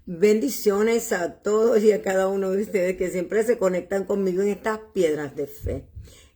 Bendiciones a todos y a cada uno de ustedes que siempre se conectan conmigo en estas piedras de fe.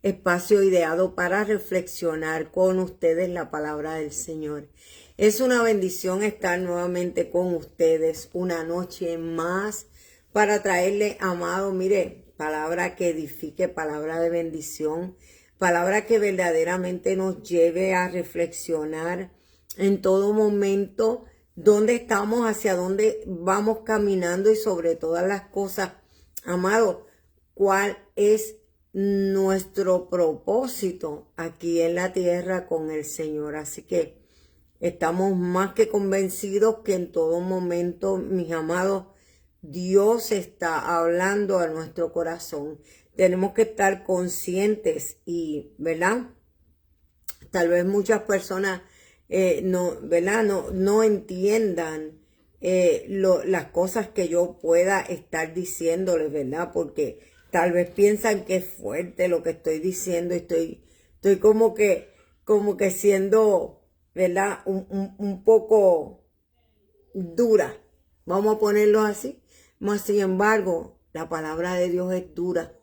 Espacio ideado para reflexionar con ustedes la palabra del Señor. Es una bendición estar nuevamente con ustedes una noche más para traerle, amado, mire, palabra que edifique, palabra de bendición, palabra que verdaderamente nos lleve a reflexionar en todo momento dónde estamos, hacia dónde vamos caminando y sobre todas las cosas, amado, cuál es nuestro propósito aquí en la tierra con el Señor. Así que estamos más que convencidos que en todo momento, mis amados, Dios está hablando a nuestro corazón. Tenemos que estar conscientes y, ¿verdad? Tal vez muchas personas no, ¿verdad? No entiendan las cosas que yo pueda estar diciéndoles, ¿verdad? Porque tal vez piensan que es fuerte lo que estoy diciendo y estoy como que siendo, ¿verdad? Un poco dura. Vamos a ponerlo así. Mas, sin embargo, la palabra de Dios es dura.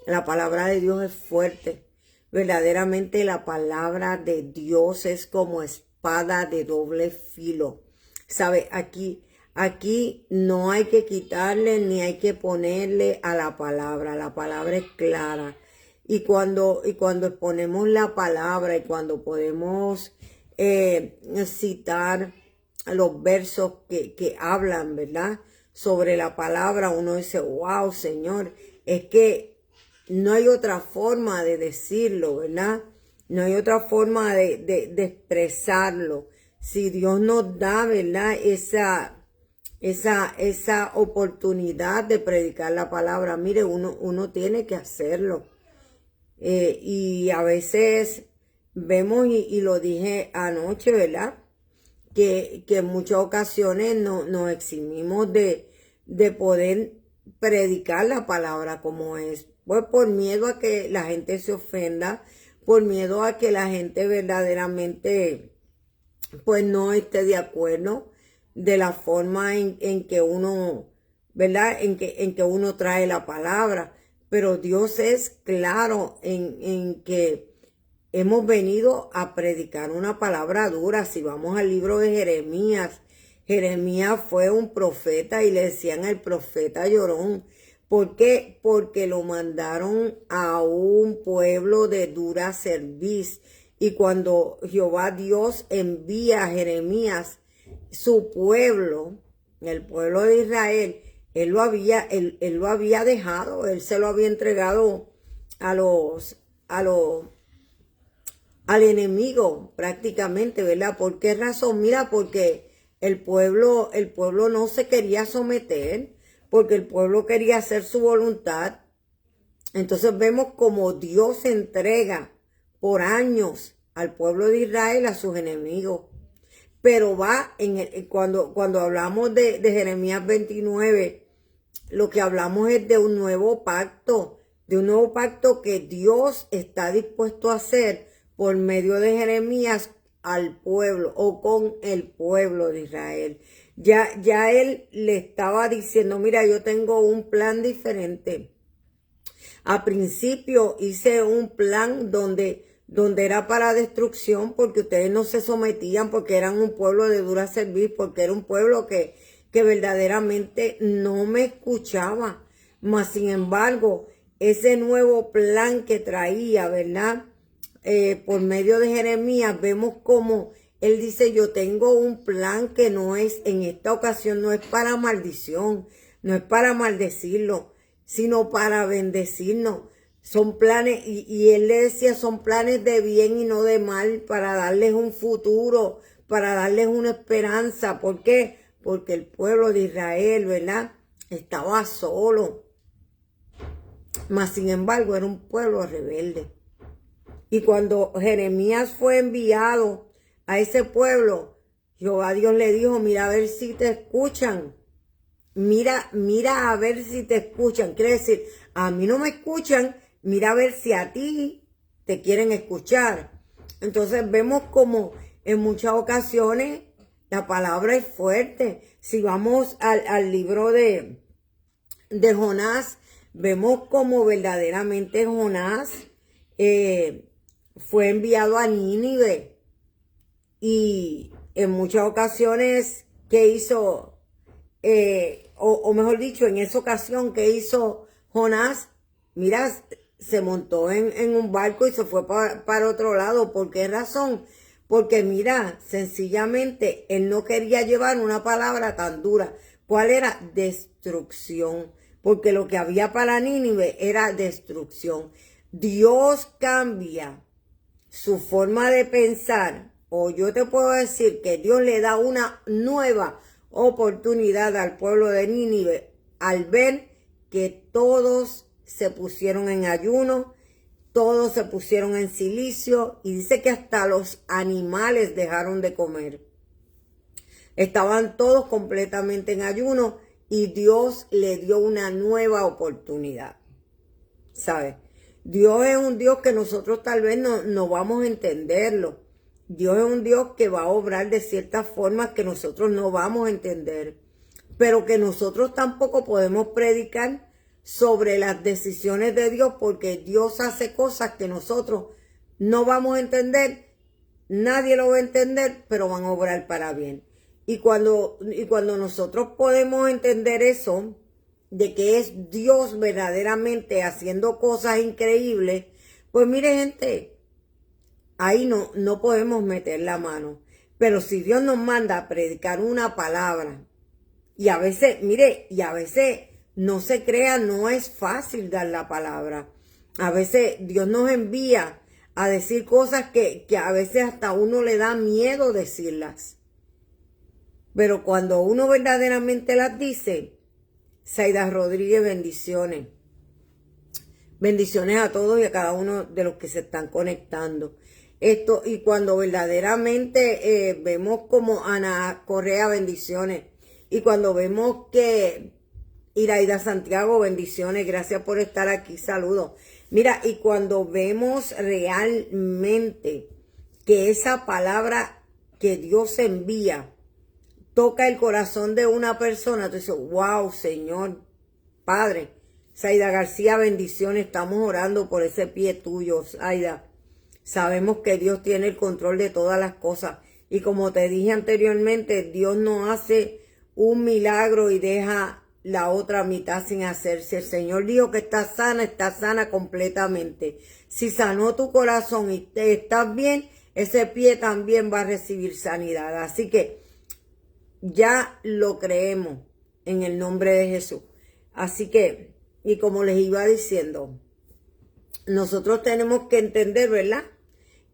La palabra de Dios es fuerte. Verdaderamente la palabra de Dios es como espada de doble filo. ¿Sabe? Aquí no hay que quitarle ni hay que ponerle a la palabra. La palabra es clara. Y cuando exponemos la palabra y cuando podemos citar los versos que hablan, ¿verdad? Sobre la palabra, uno dice, wow, Señor, es que no hay otra forma de decirlo, ¿verdad? No hay otra forma de expresarlo. Si Dios nos da, ¿verdad? Esa oportunidad de predicar la palabra, mire, uno tiene que hacerlo. Y a veces vemos, y lo dije anoche, ¿verdad? Que en muchas ocasiones nos eximimos de poder predicar la palabra como es. Pues por miedo a que la gente se ofenda, por miedo a que la gente verdaderamente pues no esté de acuerdo de la forma en que uno, ¿verdad? En que uno trae la palabra. Pero Dios es claro en que hemos venido a predicar una palabra dura. Si vamos al libro de Jeremías, Jeremías fue un profeta y le decían el profeta llorón. ¿Por qué? Porque lo mandaron a un pueblo de dura cerviz. Y cuando Jehová Dios envía a Jeremías, su pueblo, el pueblo de Israel, él lo había dejado, él se lo había entregado al enemigo prácticamente, ¿verdad? ¿Por qué razón? Mira, porque el pueblo no se quería someter, porque el pueblo quería hacer su voluntad. Entonces vemos como Dios entrega por años al pueblo de Israel a sus enemigos. Pero va cuando hablamos de Jeremías 29, lo que hablamos es de un nuevo pacto que Dios está dispuesto a hacer por medio de Jeremías al pueblo o con el pueblo de Israel. Ya él le estaba diciendo, mira, yo tengo un plan diferente. A principio hice un plan donde era para destrucción, porque ustedes no se sometían, porque eran un pueblo de dura cerviz, porque era un pueblo que verdaderamente no me escuchaba. Mas, sin embargo, ese nuevo plan que traía, ¿verdad? Por medio de Jeremías, vemos como él dice, yo tengo un plan que no es, en esta ocasión no es para maldición, no es para maldecirlo, sino para bendecirnos. Son planes, y él le decía, son planes de bien y no de mal, para darles un futuro, para darles una esperanza. ¿Por qué? Porque el pueblo de Israel, ¿verdad? Estaba solo. Mas, sin embargo, era un pueblo rebelde. Y cuando Jeremías fue enviado a ese pueblo, Jehová Dios le dijo, mira a ver si te escuchan. Mira a ver si te escuchan. Quiere decir, a mí no me escuchan, mira a ver si a ti te quieren escuchar. Entonces vemos como en muchas ocasiones la palabra es fuerte. Si vamos al libro de Jonás, vemos como verdaderamente Jonás fue enviado a Nínive. Y en muchas ocasiones, ¿qué hizo? O mejor dicho, en esa ocasión, ¿qué hizo Jonás? Mira, se montó en un barco y se fue para otro lado. ¿Por qué razón? Porque mira, sencillamente él no quería llevar una palabra tan dura. ¿Cuál era? Destrucción. Porque lo que había para Nínive era destrucción. Dios cambia su forma de pensar, o yo te puedo decir que Dios le da una nueva oportunidad al pueblo de Nínive al ver que todos se pusieron en ayuno, todos se pusieron en silicio, y dice que hasta los animales dejaron de comer. Estaban todos completamente en ayuno y Dios le dio una nueva oportunidad. ¿Sabes? Dios es un Dios que nosotros tal vez no vamos a entenderlo. Dios es un Dios que va a obrar de ciertas formas que nosotros no vamos a entender, pero que nosotros tampoco podemos predicar sobre las decisiones de Dios, porque Dios hace cosas que nosotros no vamos a entender, nadie lo va a entender, pero van a obrar para bien. Y cuando nosotros podemos entender eso, de que es Dios verdaderamente haciendo cosas increíbles, pues mire, gente, ahí no podemos meter la mano. Pero si Dios nos manda a predicar una palabra, y a veces, mire, y a veces no se crea, no es fácil dar la palabra. A veces Dios nos envía a decir cosas que a veces hasta a uno le da miedo decirlas. Pero cuando uno verdaderamente las dice, Zaida Rodríguez, bendiciones. Bendiciones a todos y a cada uno de los que se están conectando. Y cuando verdaderamente vemos como Ana Correa, bendiciones. Y cuando vemos que Iraida Santiago, bendiciones, gracias por estar aquí, saludos. Mira, y cuando vemos realmente que esa palabra que Dios envía toca el corazón de una persona, tú dices, wow, Señor, Padre. Zaida García, bendiciones, estamos orando por ese pie tuyo, Zaida. Sabemos que Dios tiene el control de todas las cosas. Y como te dije anteriormente, Dios no hace un milagro y deja la otra mitad sin hacerse. El Señor dijo que está sana completamente. Si sanó tu corazón y te estás bien, ese pie también va a recibir sanidad. Así que ya lo creemos en el nombre de Jesús. Así que, y como les iba diciendo, nosotros tenemos que entender, ¿verdad?,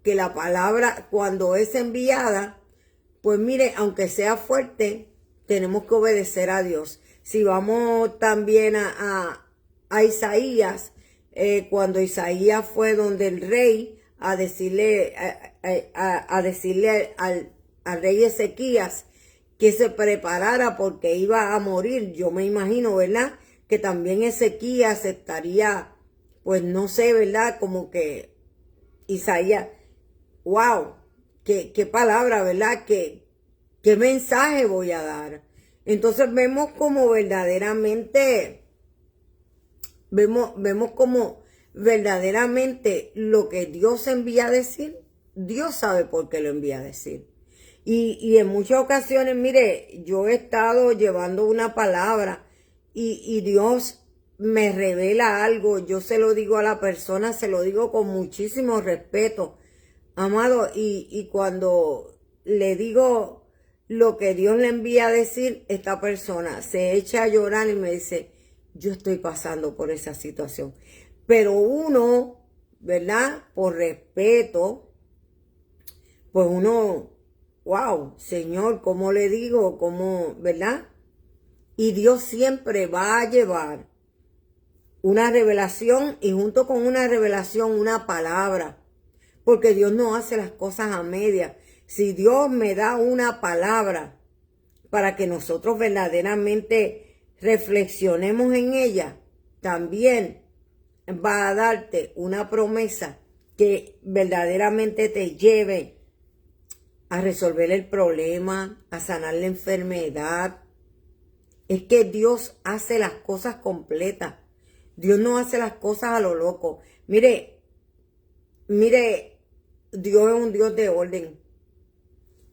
que la palabra cuando es enviada, pues mire, aunque sea fuerte, tenemos que obedecer a Dios. Si vamos también a Isaías, cuando Isaías fue donde el rey a decirle al rey Ezequías que se preparara porque iba a morir, yo me imagino, ¿verdad?, que también Ezequías estaría, pues no sé, ¿verdad?, como que Isaías, wow, qué palabra, ¿verdad?, qué mensaje voy a dar. Entonces vemos como verdaderamente, vemos como verdaderamente lo que Dios envía a decir, Dios sabe por qué lo envía a decir. Y en muchas ocasiones, mire, yo he estado llevando una palabra y Dios me revela algo, yo se lo digo a la persona, se lo digo con muchísimo respeto, amado, y cuando le digo lo que Dios le envía a decir, esta persona se echa a llorar y me dice, yo estoy pasando por esa situación. Pero uno, ¿verdad?, por respeto, pues uno, wow, Señor, ¿cómo le digo? ¿Cómo, verdad? Y Dios siempre va a llevar una revelación y junto con una revelación una palabra. Porque Dios no hace las cosas a medias. Si Dios me da una palabra para que nosotros verdaderamente reflexionemos en ella, también va a darte una promesa que verdaderamente te lleve a resolver el problema, a sanar la enfermedad, Es que Dios hace las cosas completas. Dios no hace las cosas a lo loco. Mire, Dios es un Dios de orden.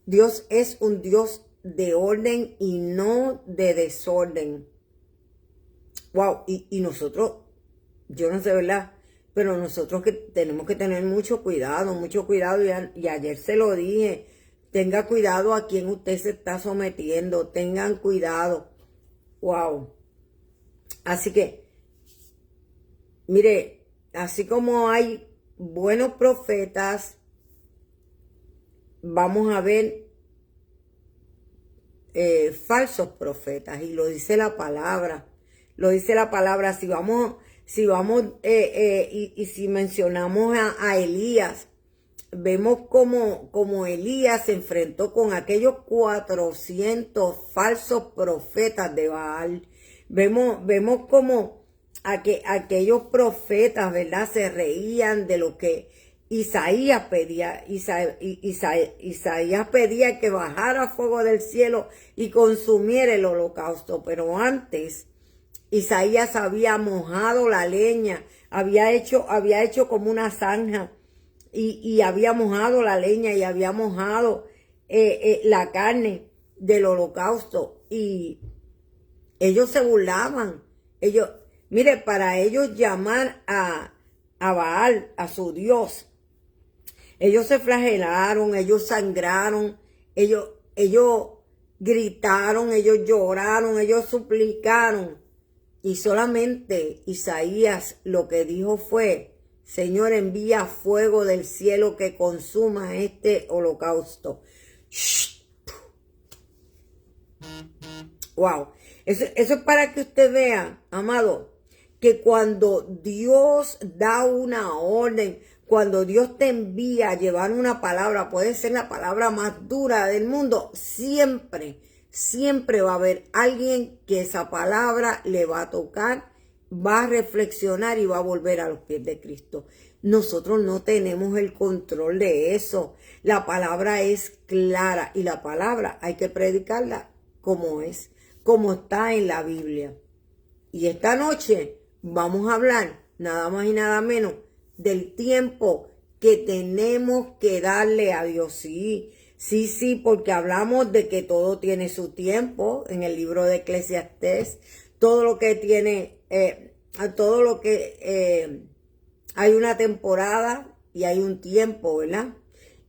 Dios es un Dios de orden y no de desorden. Wow, y nosotros, yo no sé, ¿verdad? Pero nosotros que tenemos que tener mucho cuidado, y ayer se lo dije, tenga cuidado a quien usted se está sometiendo, tengan cuidado. Wow. Así que, mire, así como hay buenos profetas, vamos a ver falsos profetas, y lo dice la palabra. Lo dice la palabra. Si mencionamos a Elías, vemos como Elías se enfrentó con aquellos 400 falsos profetas de Baal. Vemos como aquellos profetas, ¿verdad? Se reían de lo que Isaías pedía. Isaías pedía que bajara fuego del cielo y consumiera el holocausto. Pero antes, Isaías había mojado la leña, había hecho como una zanja, y había mojado la leña y había mojado la carne del holocausto. Y ellos se burlaban. Mire, para ellos llamar a Baal, a su Dios, ellos se flagelaron, ellos sangraron, ellos gritaron, ellos lloraron, ellos suplicaron. Y solamente Isaías lo que dijo fue: Señor, envía fuego del cielo que consuma este holocausto. Wow. Eso es para que usted vea, amado, que cuando Dios da una orden, cuando Dios te envía a llevar una palabra, puede ser la palabra más dura del mundo, siempre va a haber alguien que esa palabra le va a tocar, va a reflexionar y va a volver a los pies de Cristo. Nosotros no tenemos el control de eso. La palabra es clara y la palabra hay que predicarla como es, como está en la Biblia. Y esta noche vamos a hablar nada más y nada menos del tiempo que tenemos que darle a Dios. Sí, porque hablamos de que todo tiene su tiempo en el libro de Eclesiastés. Todo lo que tiene, hay una temporada y hay un tiempo, ¿verdad?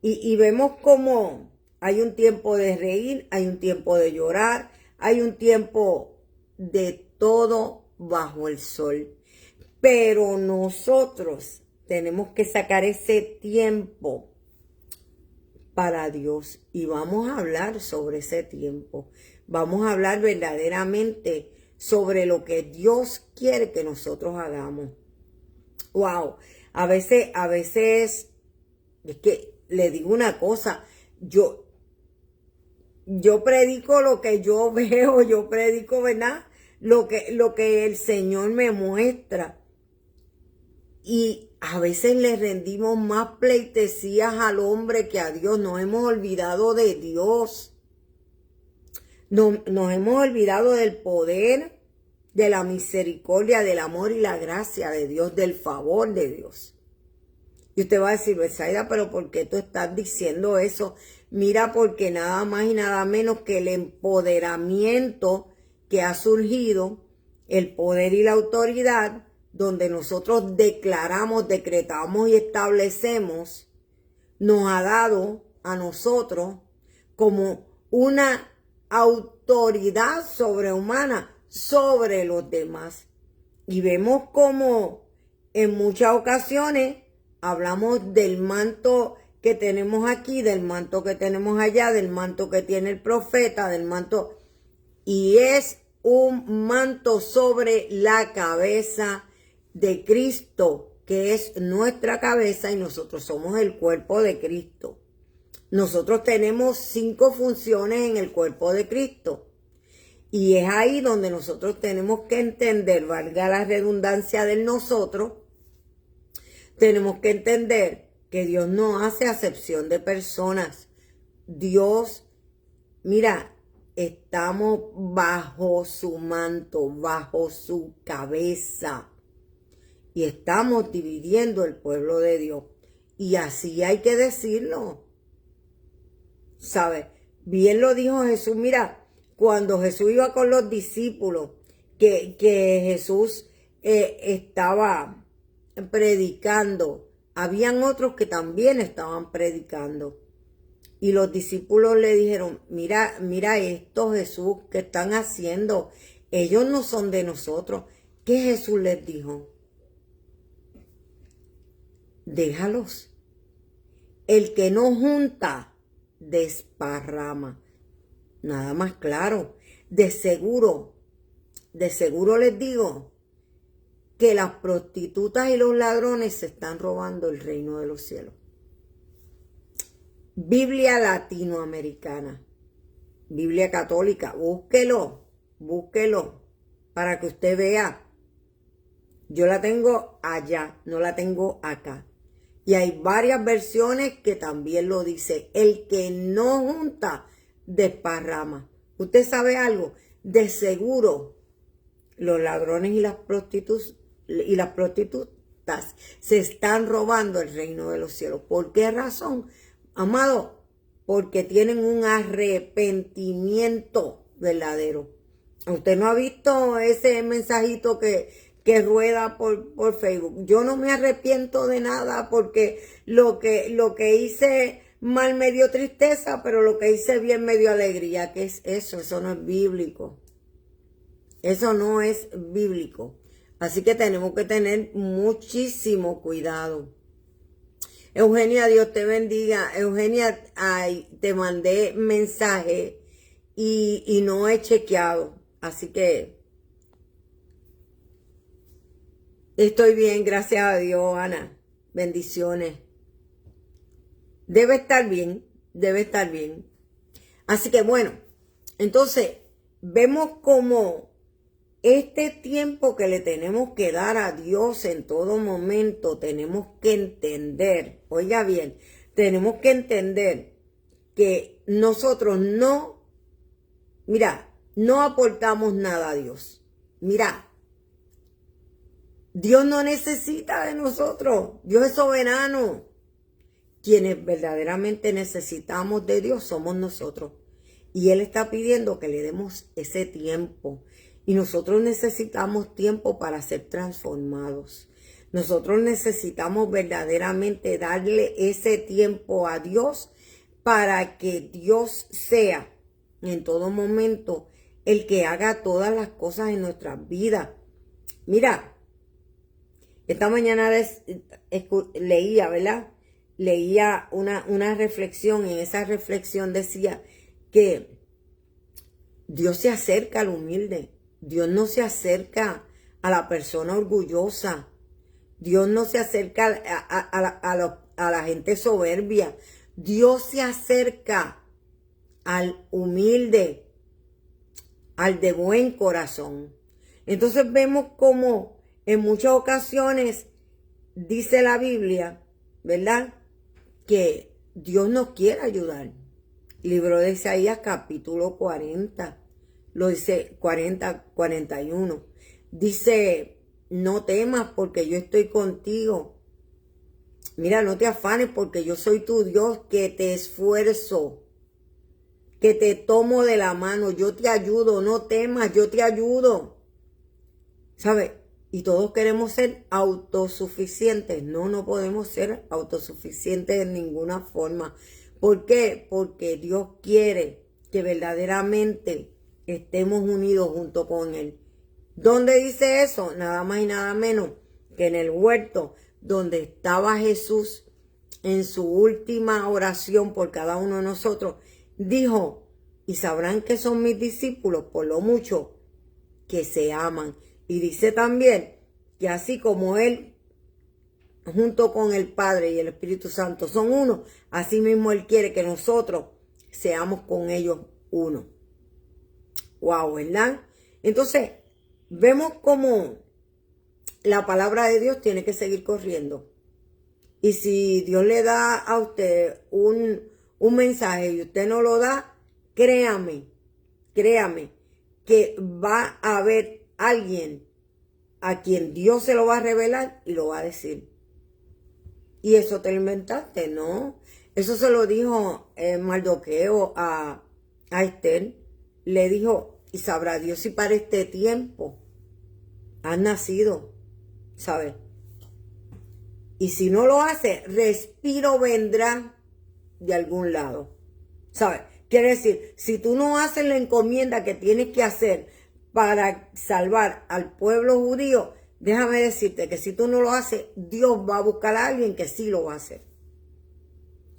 Y vemos como hay un tiempo de reír, hay un tiempo de llorar, hay un tiempo de todo bajo el sol. Pero nosotros tenemos que sacar ese tiempo para Dios, y vamos a hablar sobre ese tiempo. Vamos a hablar verdaderamente sobre lo que Dios quiere que nosotros hagamos. Wow, a veces es que le digo una cosa, yo predico lo que yo veo, yo predico, ¿verdad? Lo que el Señor me muestra. Y a veces le rendimos más pleitesías al hombre que a Dios. Nos hemos olvidado de Dios. Nos hemos olvidado del poder, de la misericordia, del amor y la gracia de Dios, del favor de Dios. Y usted va a decir: Betsaida, pero ¿por qué tú estás diciendo eso? Mira, porque nada más y nada menos que el empoderamiento que ha surgido, el poder y la autoridad, donde nosotros declaramos, decretamos y establecemos, nos ha dado a nosotros como una autoridad sobrehumana sobre los demás. Y vemos como en muchas ocasiones hablamos del manto que tenemos aquí, del manto que tenemos allá, del manto que tiene el profeta, del manto, y es un manto sobre la cabeza de Cristo, que es nuestra cabeza, y nosotros somos el cuerpo de Cristo. Nosotros tenemos 5 funciones en el cuerpo de Cristo, y es ahí donde nosotros tenemos que entender, valga la redundancia del nosotros, tenemos que entender que Dios no hace acepción de personas. Dios, mira, estamos bajo su manto, bajo su cabeza. Y estamos dividiendo el pueblo de Dios. Y así hay que decirlo. ¿Sabe? Bien lo dijo Jesús. Mira, cuando Jesús iba con los discípulos, que Jesús estaba predicando, habían otros que también estaban predicando. Y los discípulos le dijeron, mira esto, Jesús, que están haciendo. Ellos no son de nosotros. ¿Qué Jesús les dijo? Déjalos. El que no junta, desparrama. Nada más claro. De seguro les digo que las prostitutas y los ladrones se están robando el reino de los cielos. Biblia latinoamericana, Biblia católica, búsquelo para que usted vea. Yo la tengo allá, no la tengo acá. Y hay varias versiones que también lo dice. El que no junta, desparrama. ¿Usted sabe algo? De seguro, los ladrones y las prostitutas se están robando el reino de los cielos. ¿Por qué razón? Amado, porque tienen un arrepentimiento verdadero. Usted no ha visto ese mensajito que rueda por Facebook. Yo no me arrepiento de nada porque lo que hice mal me dio tristeza, pero lo que hice bien me dio alegría. ¿Qué es eso? Eso no es bíblico. Eso no es bíblico. Así que tenemos que tener muchísimo cuidado. Eugenia, Dios te bendiga. Eugenia, te mandé mensaje y no he chequeado. Así que estoy bien, gracias a Dios, Ana. Bendiciones. Debe estar bien. Así que bueno, entonces vemos como este tiempo que le tenemos que dar a Dios en todo momento, tenemos que entender, oiga bien, tenemos que entender que nosotros no aportamos nada a Dios. Mira, Dios no necesita de nosotros, Dios es soberano. Quienes verdaderamente necesitamos de Dios somos nosotros. Y Él está pidiendo que le demos ese tiempo. Y nosotros necesitamos tiempo para ser transformados. Nosotros necesitamos verdaderamente darle ese tiempo a Dios para que Dios sea en todo momento el que haga todas las cosas en nuestras vidas. Mira, esta mañana leía, ¿verdad? Leía una reflexión. En esa reflexión decía que Dios se acerca al humilde. Dios no se acerca a la persona orgullosa. Dios no se acerca a la gente soberbia. Dios se acerca al humilde, al de buen corazón. Entonces vemos como en muchas ocasiones dice la Biblia, ¿verdad?, que Dios nos quiere ayudar. Libro de Isaías capítulo 40. Lo dice 41. Dice, no temas porque yo estoy contigo. Mira, no te afanes porque yo soy tu Dios que te esfuerzo, que te tomo de la mano, yo te ayudo, no temas, yo te ayudo. ¿Sabes? Y todos queremos ser autosuficientes. No podemos ser autosuficientes en ninguna forma. ¿Por qué? Porque Dios quiere que verdaderamente estemos unidos junto con Él. ¿Dónde dice eso? Nada más y nada menos que en el huerto donde estaba Jesús en su última oración por cada uno de nosotros. Dijo, y sabrán que son mis discípulos por lo mucho que se aman. Y dice también que así como Él junto con el Padre y el Espíritu Santo son uno, así mismo Él quiere que nosotros seamos con ellos uno. Wow, ¿verdad? Entonces, vemos cómo la palabra de Dios tiene que seguir corriendo. Y si Dios le da a usted un mensaje y usted no lo da, créame créame, que va a haber alguien a quien Dios se lo va a revelar y lo va a decir. Y eso te lo inventaste, ¿no? Eso se lo dijo Mardoqueo a Esther. Le dijo, y sabrá Dios si para este tiempo has nacido, ¿sabes? Y si no lo hace, respiro vendrá de algún lado, ¿sabes? Quiere decir, si tú no haces la encomienda que tienes que hacer para salvar al pueblo judío, déjame decirte que si tú no lo haces, Dios va a buscar a alguien que sí lo va a hacer.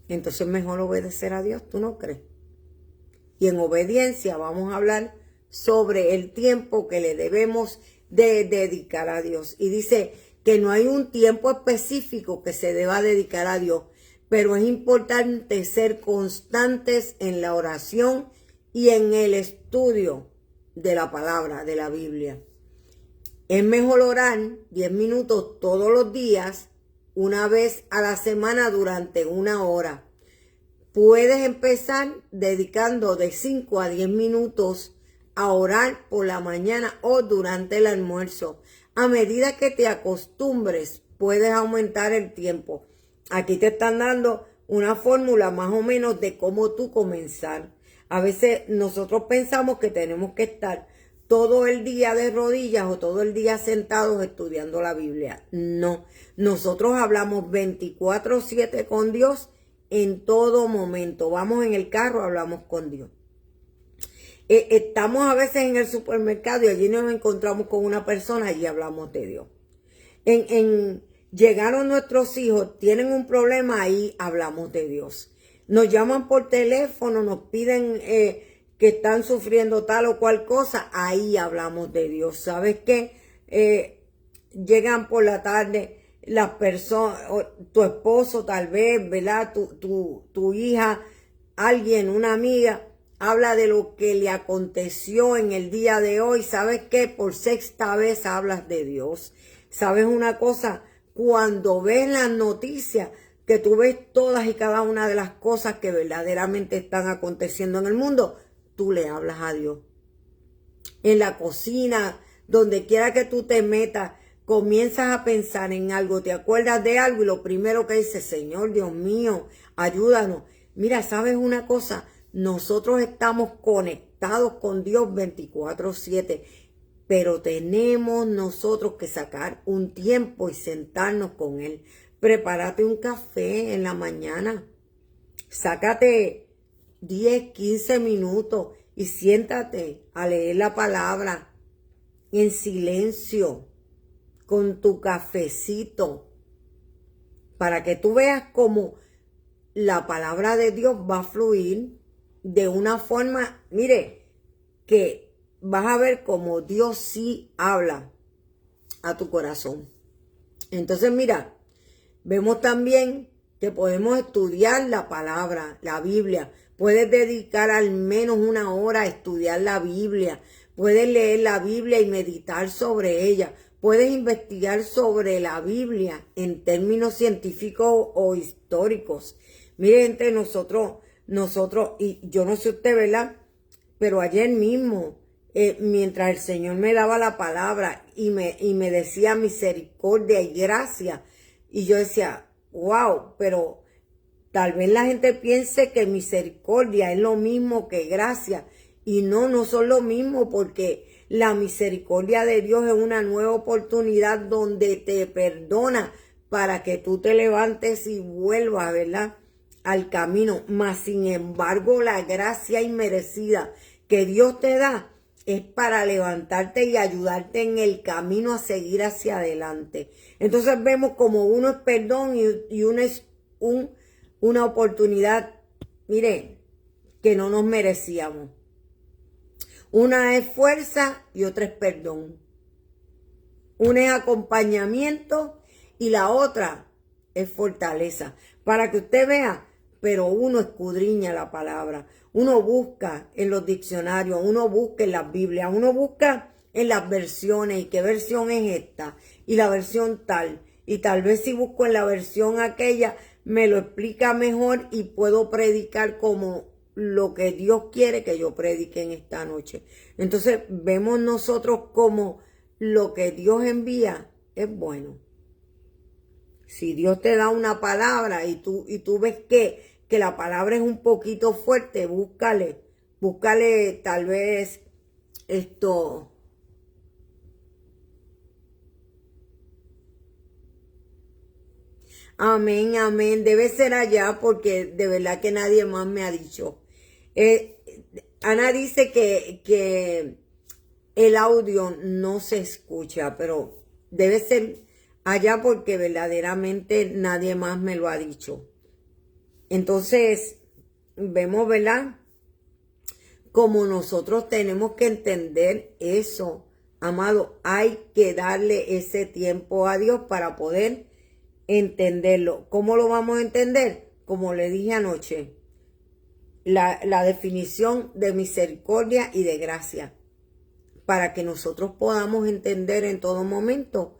Entonces mejor obedecer a Dios, ¿tú no crees? Y en obediencia vamos a hablar sobre el tiempo que le debemos de dedicar a Dios. Y dice que no hay un tiempo específico que se deba dedicar a Dios, pero es importante ser constantes en la oración y en el estudio de la palabra, de la Biblia. Es mejor orar 10 minutos todos los días, una vez a la semana durante 1 hora. Puedes empezar dedicando de 5 a 10 minutos a orar por la mañana o durante el almuerzo. A medida que te acostumbres, puedes aumentar el tiempo. Aquí te están dando una fórmula más o menos de cómo tú comenzar. A veces nosotros pensamos que tenemos que estar todo el día de rodillas o todo el día sentados estudiando la Biblia. No, nosotros hablamos 24/7 con Dios en todo momento. Vamos en el carro, hablamos con Dios. Estamos a veces en el supermercado y allí nos encontramos con una persona y hablamos de Dios. Llegaron nuestros hijos, tienen un problema, ahí hablamos de Dios. Nos llaman por teléfono, nos piden que están sufriendo tal o cual cosa, ahí hablamos de Dios. ¿Sabes qué? Llegan por la tarde las personas, tu esposo tal vez, ¿verdad? Tu hija, alguien, una amiga, habla de lo que le aconteció en el día de hoy. ¿Sabes qué? Por 6ª vez hablas de Dios. ¿Sabes una cosa? Cuando ves las noticias, que tú ves todas y cada una de las cosas que verdaderamente están aconteciendo en el mundo, tú le hablas a Dios. En la cocina, donde quiera que tú te metas, comienzas a pensar en algo, te acuerdas de algo y lo primero que dices, Señor Dios mío, ayúdanos. Mira, ¿sabes una cosa? Nosotros estamos conectados con Dios 24/7, pero tenemos nosotros que sacar un tiempo y sentarnos con Él. Prepárate un café en la mañana, sácate 10, 15 minutos y siéntate a leer la palabra en silencio con tu cafecito para que tú veas cómo la palabra de Dios va a fluir de una forma, mire, que vas a ver cómo Dios sí habla a tu corazón. Entonces, mira, vemos también que podemos estudiar la palabra, la Biblia. Puedes dedicar al menos 1 hora a estudiar la Biblia. Puedes leer la Biblia y meditar sobre ella. Puedes investigar sobre la Biblia en términos científicos o históricos. Miren, entre nosotros, y yo no sé usted, ¿verdad? Pero ayer mismo, mientras el Señor me daba la palabra y me decía misericordia y gracia, y yo decía, wow, pero tal vez la gente piense que misericordia es lo mismo que gracia. Y no son lo mismo, porque la misericordia de Dios es una nueva oportunidad donde te perdona para que tú te levantes y vuelvas, ¿verdad?, al camino. Mas, sin embargo, la gracia inmerecida que Dios te da es para levantarte y ayudarte en el camino a seguir hacia adelante. Entonces vemos como uno es perdón y uno es una oportunidad, mire, que no nos merecíamos. Una es fuerza y otra es perdón. Una es acompañamiento y la otra es fortaleza. Para que usted vea, pero uno escudriña la palabra. Uno busca en los diccionarios, uno busca en las Biblias, uno busca en las versiones. ¿Y qué versión es esta? Y la versión tal. Y tal vez si busco en la versión aquella, me lo explica mejor y puedo predicar como lo que Dios quiere que yo predique en esta noche. Entonces vemos nosotros como lo que Dios envía es bueno. Si Dios te da una palabra y tú ves que la palabra es un poquito fuerte, búscale tal vez esto. Amén, amén. Debe ser allá porque de verdad que nadie más me ha dicho. Ana dice que el audio no se escucha, pero debe ser allá porque verdaderamente nadie más me lo ha dicho. Entonces, vemos, ¿verdad? Como nosotros tenemos que entender eso, amado, hay que darle ese tiempo a Dios para poder entenderlo. ¿Cómo lo vamos a entender? Como le dije anoche, la definición de misericordia y de gracia, para que nosotros podamos entender en todo momento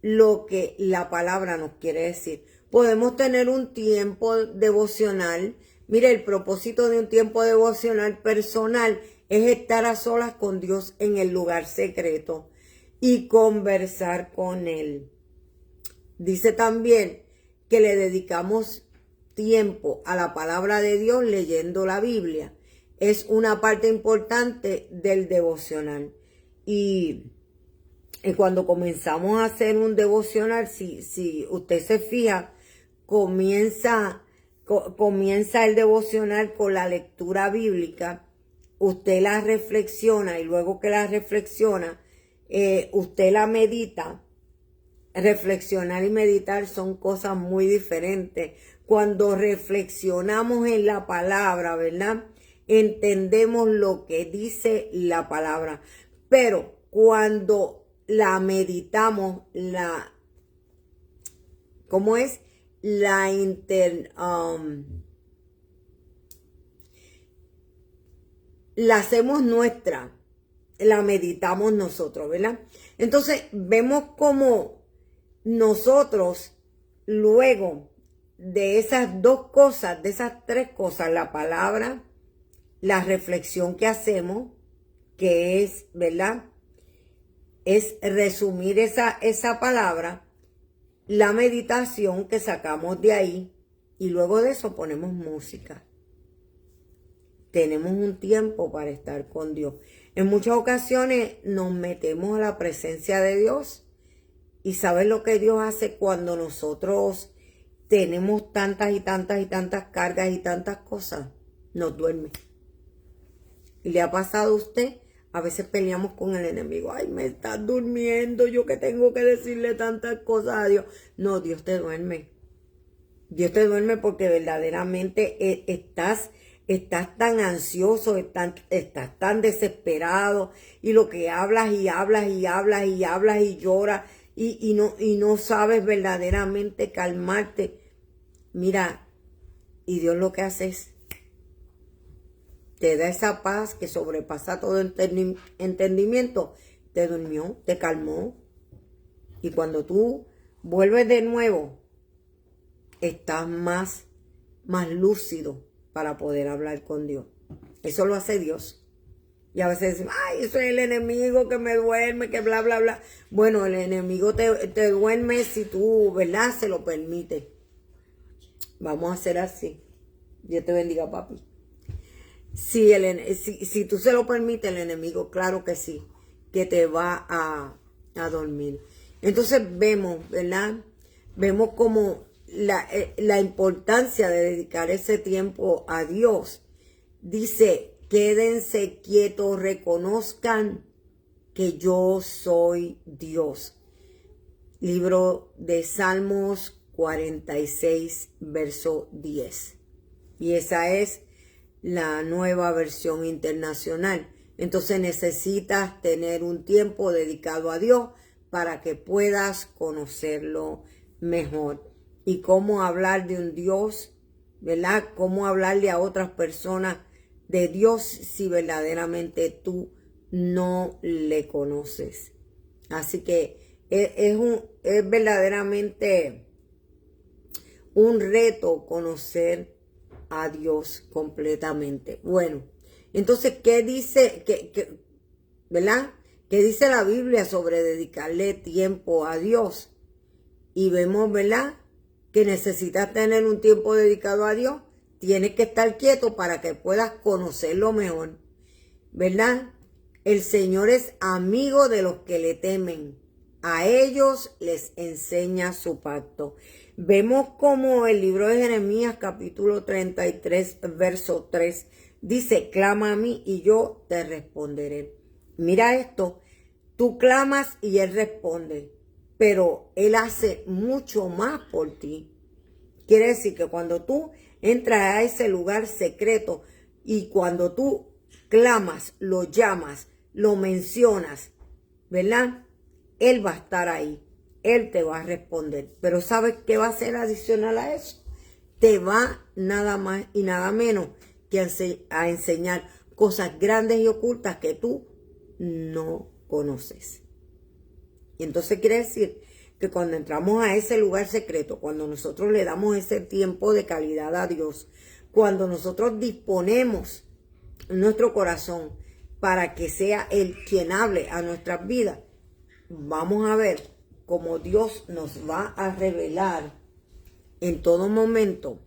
lo que la palabra nos quiere decir. Podemos tener un tiempo devocional. Mire, el propósito de un tiempo devocional personal es estar a solas con Dios en el lugar secreto y conversar con Él. Dice también que le dedicamos tiempo a la palabra de Dios leyendo la Biblia. Es una parte importante del devocional. Y cuando comenzamos a hacer un devocional, si usted se fija, comienza el devocional con la lectura bíblica. Usted la reflexiona y luego que la reflexiona, usted la medita. Reflexionar y meditar son cosas muy diferentes. Cuando reflexionamos en la palabra, ¿verdad? Entendemos lo que dice la palabra. Pero cuando la meditamos, ¿cómo es? La hacemos nuestra, la meditamos nosotros, ¿verdad? Entonces vemos como nosotros, luego de esas dos cosas, de esas tres cosas, la palabra, la reflexión que hacemos, que es, ¿verdad? Es resumir esa palabra, la meditación que sacamos de ahí, y luego de eso ponemos música. Tenemos un tiempo para estar con Dios. En muchas ocasiones nos metemos a la presencia de Dios. Y ¿sabes lo que Dios hace cuando nosotros tenemos tantas y tantas y tantas cargas y tantas cosas? Nos duerme. ¿Y le ha pasado a usted? A veces peleamos con el enemigo. Ay, me estás durmiendo, yo que tengo que decirle tantas cosas a Dios. No, Dios te duerme. Dios te duerme porque verdaderamente estás tan ansioso, estás tan desesperado. Y lo que hablas y hablas y hablas y hablas y lloras. Y no sabes verdaderamente calmarte. Mira, y Dios lo que hace es, te da esa paz que sobrepasa todo entendimiento. Te durmió, te calmó. Y cuando tú vuelves de nuevo, estás más lúcido para poder hablar con Dios. Eso lo hace Dios. Y a veces decimos, ay, eso es el enemigo que me duerme, que bla, bla, bla. Bueno, el enemigo te duerme si tú, ¿verdad? Se lo permite. Vamos a hacer así. Dios te bendiga, papi. Si tú se lo permites, el enemigo, claro que sí, que te va a dormir. Entonces vemos, ¿verdad? Vemos como la importancia de dedicar ese tiempo a Dios. Dice, quédense quietos, reconozcan que yo soy Dios. Libro de Salmos 46, verso 10. Y esa es la nueva versión internacional. Entonces necesitas tener un tiempo dedicado a Dios para que puedas conocerlo mejor. Y cómo hablar de un Dios, ¿verdad? Cómo hablarle a otras personas de Dios si verdaderamente tú no le conoces. Así que es verdaderamente un reto conocer a Dios completamente. Bueno, entonces, ¿qué dice, ¿verdad? ¿Qué dice la Biblia sobre dedicarle tiempo a Dios? Y vemos, ¿verdad?, que necesitas tener un tiempo dedicado a Dios. Tienes que estar quieto para que puedas conocerlo mejor, ¿verdad? El Señor es amigo de los que le temen. A ellos les enseña su pacto. Vemos como el libro de Jeremías, capítulo 33, verso 3, dice, clama a mí y yo te responderé. Mira esto, tú clamas y Él responde, pero Él hace mucho más por ti. Quiere decir que cuando tú entras a ese lugar secreto y cuando tú clamas, lo llamas, lo mencionas, ¿verdad? Él va a estar ahí, Él te va a responder. Pero ¿sabes qué va a ser adicional a eso? Te va nada más y nada menos que a enseñar cosas grandes y ocultas que tú no conoces. Y entonces quiere decir que cuando entramos a ese lugar secreto, cuando nosotros le damos ese tiempo de calidad a Dios, cuando nosotros disponemos nuestro corazón para que sea Él quien hable a nuestras vidas, vamos a ver cómo Dios nos va a revelar en todo momento.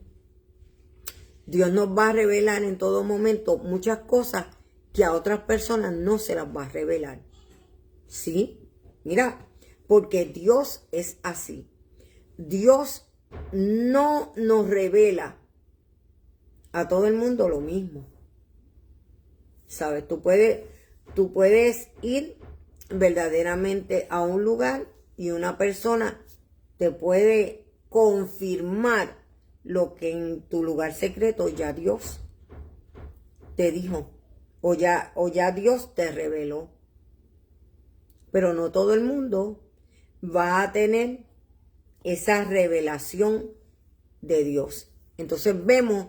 Dios nos va a revelar en todo momento muchas cosas que a otras personas no se las va a revelar. ¿Sí? Mira, porque Dios es así. Dios no nos revela a todo el mundo lo mismo. ¿Sabes? Tú puedes ir verdaderamente a un lugar y una persona te puede confirmar lo que en tu lugar secreto ya Dios te dijo o ya Dios te reveló. Pero no todo el mundo va a tener esa revelación de Dios. Entonces vemos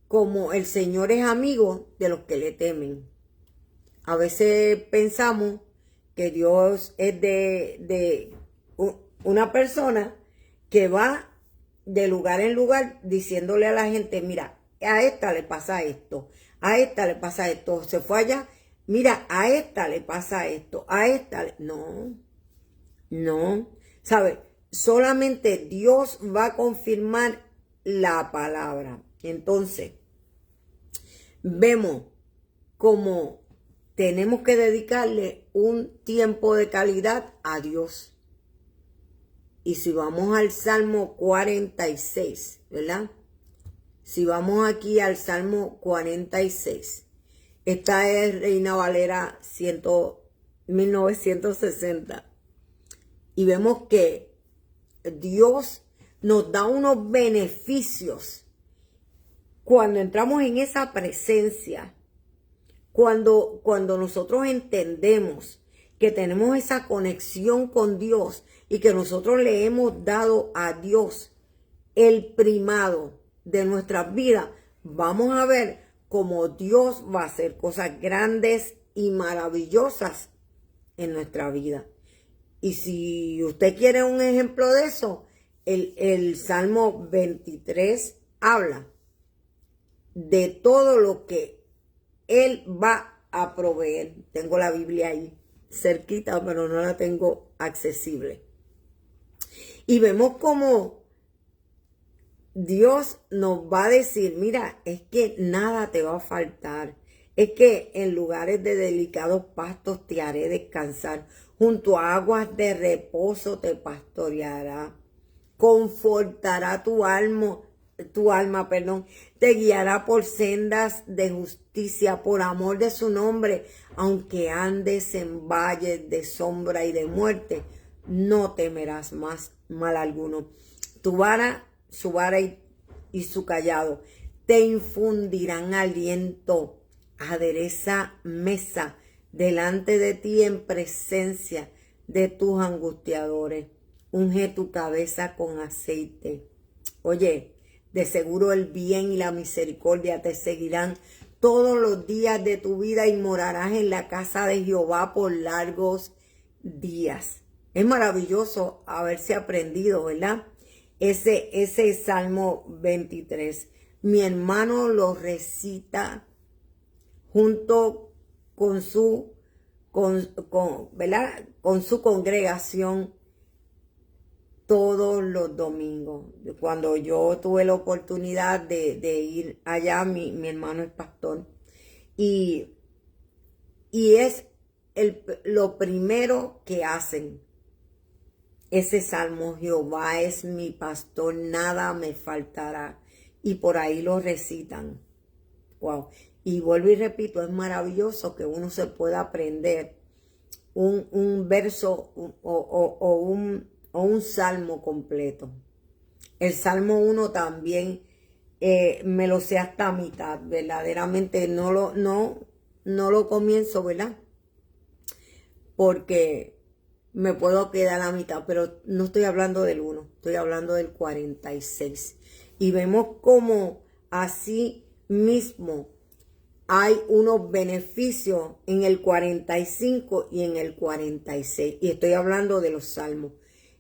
como el Señor es amigo de los que le temen. A veces pensamos que Dios es de una persona que va de lugar en lugar diciéndole a la gente, mira, a esta le pasa esto, a esta le pasa esto, se fue allá, mira, a esta le pasa esto, a esta no, ¿sabe? Solamente Dios va a confirmar la palabra. Entonces, vemos como tenemos que dedicarle un tiempo de calidad a Dios. Y si vamos al Salmo 46, ¿verdad? Si vamos aquí al Salmo 46, esta es Reina Valera 1960. Y vemos que Dios nos da unos beneficios cuando entramos en esa presencia. Cuando nosotros entendemos que tenemos esa conexión con Dios y que nosotros le hemos dado a Dios el primado de nuestras vidas, vamos a ver cómo Dios va a hacer cosas grandes y maravillosas en nuestra vida. Y si usted quiere un ejemplo de eso, el Salmo 23 habla de todo lo que Él va a proveer. Tengo la Biblia ahí cerquita, pero no la tengo accesible. Y vemos cómo Dios nos va a decir, mira, es que nada te va a faltar. Es que en lugares de delicados pastos te haré descansar. Junto a aguas de reposo te pastoreará. Confortará tu alma, te guiará por sendas de justicia, por amor de su nombre. Aunque andes en valles de sombra y de muerte, no temerás mal alguno. Su vara y su callado te infundirán aliento. Adereza mesa delante de ti en presencia de tus angustiadores. Unge tu cabeza con aceite. Oye, de seguro el bien y la misericordia te seguirán todos los días de tu vida y morarás en la casa de Jehová por largos días. Es maravilloso haberse aprendido, ¿verdad? Ese Salmo 23. mi hermano lo recita junto con su, ¿verdad? Con su congregación todos los domingos. Cuando yo tuve la oportunidad de ir allá, mi hermano es pastor, y es lo primero que hacen. Ese salmo, Jehová es mi pastor, nada me faltará. Y por ahí lo recitan. Wow. Y vuelvo y repito, es maravilloso que uno se pueda aprender un verso o un salmo completo. El Salmo 1 también me lo sé hasta mitad. Verdaderamente no lo comienzo, ¿verdad? Porque me puedo quedar a la mitad, pero no estoy hablando del 1, estoy hablando del 46. Y vemos como así mismo hay unos beneficios en el 45 y en el 46. Y estoy hablando de los salmos.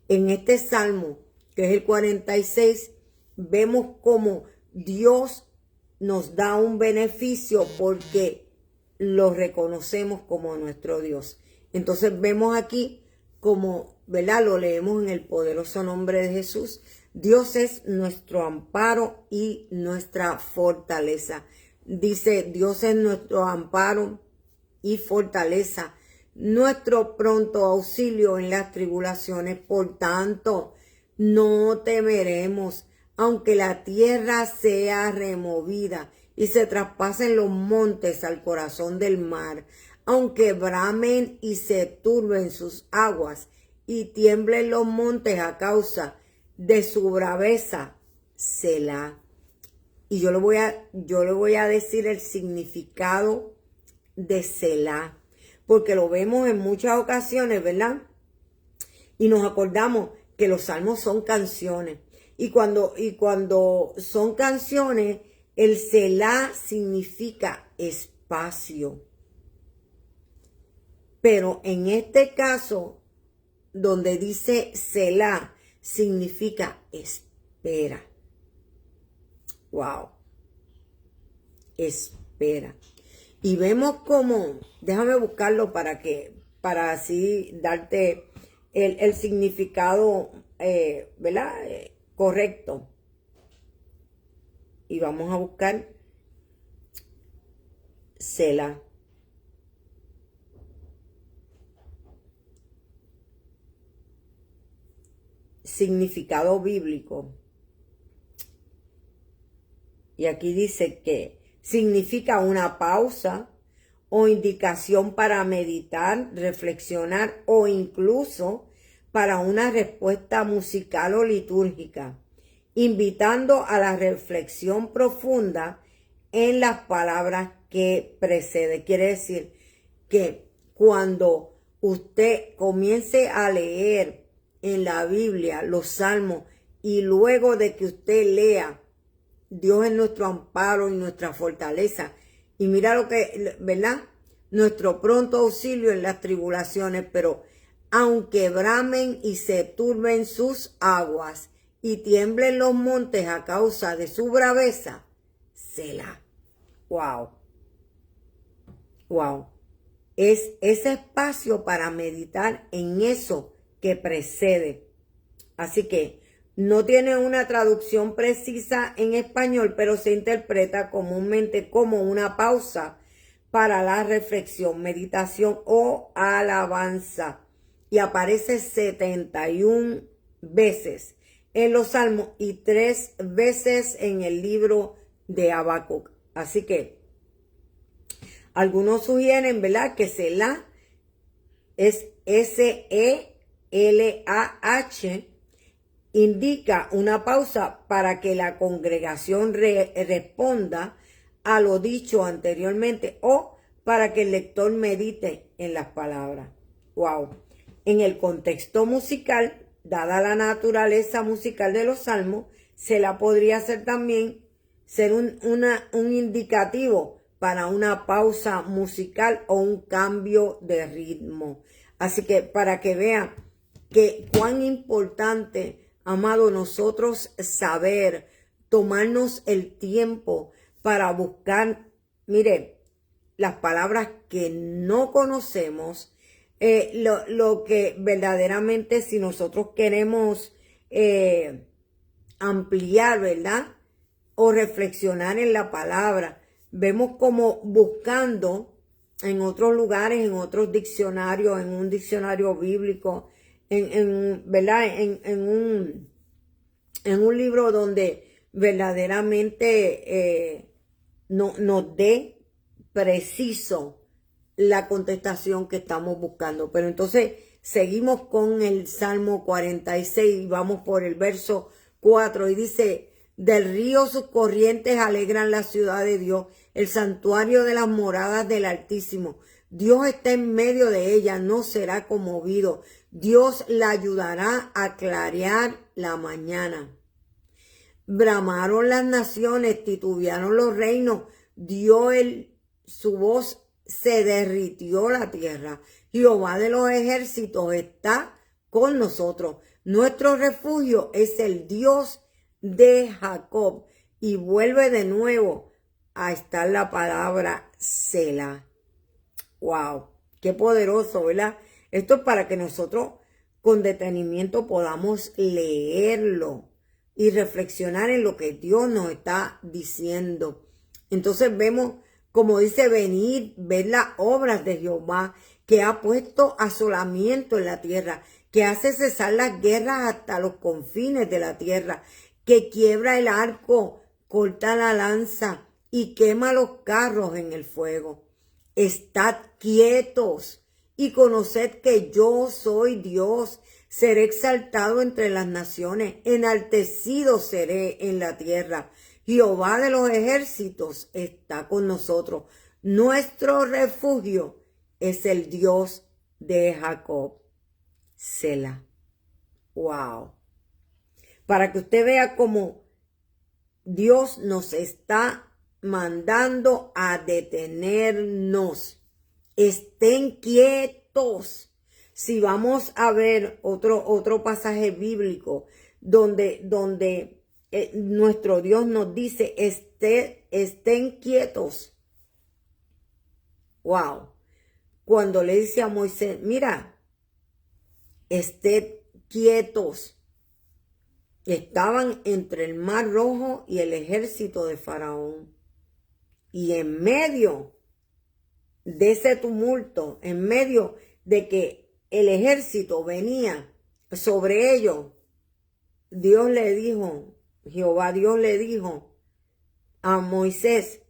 En este salmo, que es el 46, vemos como Dios nos da un beneficio porque lo reconocemos como nuestro Dios. Entonces vemos aquí como, ¿verdad? Lo leemos en el poderoso nombre de Jesús. Dios es nuestro amparo y nuestra fortaleza. Dice, Dios es nuestro amparo y fortaleza, nuestro pronto auxilio en las tribulaciones. Por tanto, no temeremos, aunque la tierra sea removida y se traspasen los montes al corazón del mar, aunque bramen y se turben sus aguas y tiemblen los montes a causa de su braveza, Selah. Y yo le voy a decir el significado de Selah, porque lo vemos en muchas ocasiones, ¿verdad? Y nos acordamos que los salmos son canciones. Y cuando son canciones, el Selah significa espacio. Pero en este caso, donde dice Selah, significa espera. Wow. Espera. Y vemos cómo, déjame buscarlo para así darte el significado, ¿verdad? Correcto. Y vamos a buscar Selah. Significado bíblico. Y aquí dice que significa una pausa o indicación para meditar, reflexionar o incluso para una respuesta musical o litúrgica, invitando a la reflexión profunda en las palabras que precede. Quiere decir que cuando usted comience a leer en la Biblia los salmos y luego de que usted lea Dios es nuestro amparo y nuestra fortaleza, y mira lo que, ¿verdad? Nuestro pronto auxilio en las tribulaciones, pero aunque bramen y se turben sus aguas y tiemblen los montes a causa de su braveza, Selah. Wow. Wow. Es ese espacio para meditar en eso que precede. Así que no tiene una traducción precisa en español, pero se interpreta comúnmente como una pausa para la reflexión, meditación o alabanza. Y aparece 71 veces en los Salmos y 3 veces en el libro de Habacuc. Así que algunos sugieren, ¿verdad?, que Selah es S-E-L-A-H, indica una pausa para que la congregación responda a lo dicho anteriormente o para que el lector medite en las palabras. Wow. En el contexto musical, dada la naturaleza musical de los salmos, Selah podría ser también un indicativo para una pausa musical o un cambio de ritmo. Así que para que vean que cuán importante, amado, nosotros saber tomarnos el tiempo para buscar, mire, las palabras que no conocemos, lo que verdaderamente si nosotros queremos ampliar, ¿verdad? O reflexionar en la palabra. Vemos como buscando en otros lugares, en otros diccionarios, en un diccionario bíblico, ¿verdad? En un libro donde verdaderamente nos dé preciso la contestación que estamos buscando. Pero entonces seguimos con el Salmo 46 y vamos por el verso 4 y dice: del río sus corrientes alegran la ciudad de Dios, el santuario de las moradas del Altísimo. Dios está en medio de ella, no será conmovido. Dios la ayudará a clarear la mañana. Bramaron las naciones, titubearon los reinos, su voz, se derritió la tierra. Jehová de los ejércitos está con nosotros. Nuestro refugio es el Dios de Jacob. Y vuelve de nuevo a estar la palabra Selah. Wow, qué poderoso, ¿verdad? Esto es para que nosotros con detenimiento podamos leerlo y reflexionar en lo que Dios nos está diciendo. Entonces vemos, como dice, venir, ver las obras de Jehová, que ha puesto asolamiento en la tierra, que hace cesar las guerras hasta los confines de la tierra, que quiebra el arco, corta la lanza y quema los carros en el fuego. Estad quietos y conoced que yo soy Dios. Seré exaltado entre las naciones, enaltecido seré en la tierra. Jehová de los ejércitos está con nosotros. Nuestro refugio es el Dios de Jacob. Selah. Wow. Para que usted vea cómo Dios nos está mandando a detenernos. Estén quietos. Si vamos a ver otro pasaje bíblico donde nuestro Dios nos dice, estén quietos. Wow. Cuando le dice a Moisés, mira, estén quietos. Estaban entre el Mar Rojo y el ejército de Faraón. Y en medio de ese tumulto, en medio de que el ejército venía sobre ellos, Dios le dijo, Jehová Dios le dijo a Moisés,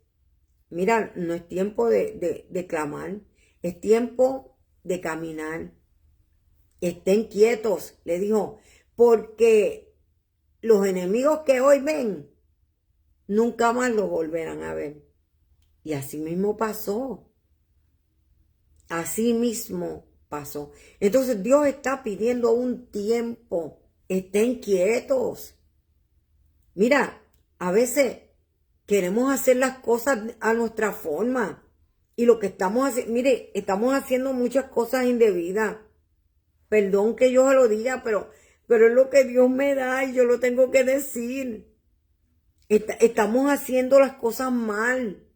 mira, no es tiempo de clamar, es tiempo de caminar. Estén quietos, le dijo, porque los enemigos que hoy ven, nunca más los volverán a ver. Y así mismo pasó. Así mismo pasó. Entonces Dios está pidiendo un tiempo. Estén quietos. Mira, a veces queremos hacer las cosas a nuestra forma. Y lo que estamos haciendo, mire, estamos haciendo muchas cosas indebidas. Perdón que yo se lo diga, pero es lo que Dios me da y yo lo tengo que decir. Estamos haciendo las cosas mal.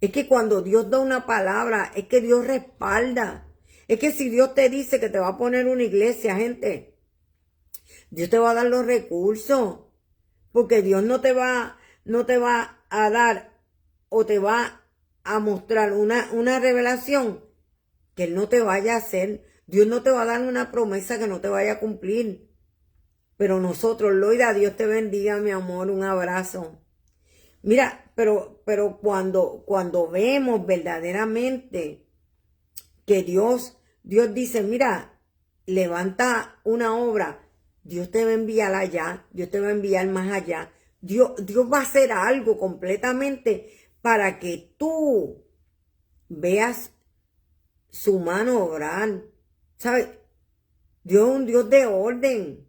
Es que cuando Dios da una palabra, es que Dios respalda. Es que si Dios te dice que te va a poner una iglesia, gente, Dios te va a dar los recursos. Porque Dios no te va a dar o te va a mostrar una revelación que Él no te vaya a hacer. Dios no te va a dar una promesa que no te vaya a cumplir. Pero nosotros, Loida, Dios te bendiga, mi amor, un abrazo. Mira, pero cuando vemos verdaderamente que Dios dice, mira, levanta una obra, Dios te va a enviar allá, Dios te va a enviar más allá. Dios va a hacer algo completamente para que tú veas su mano obrar. ¿Sabes? Dios es un Dios de orden.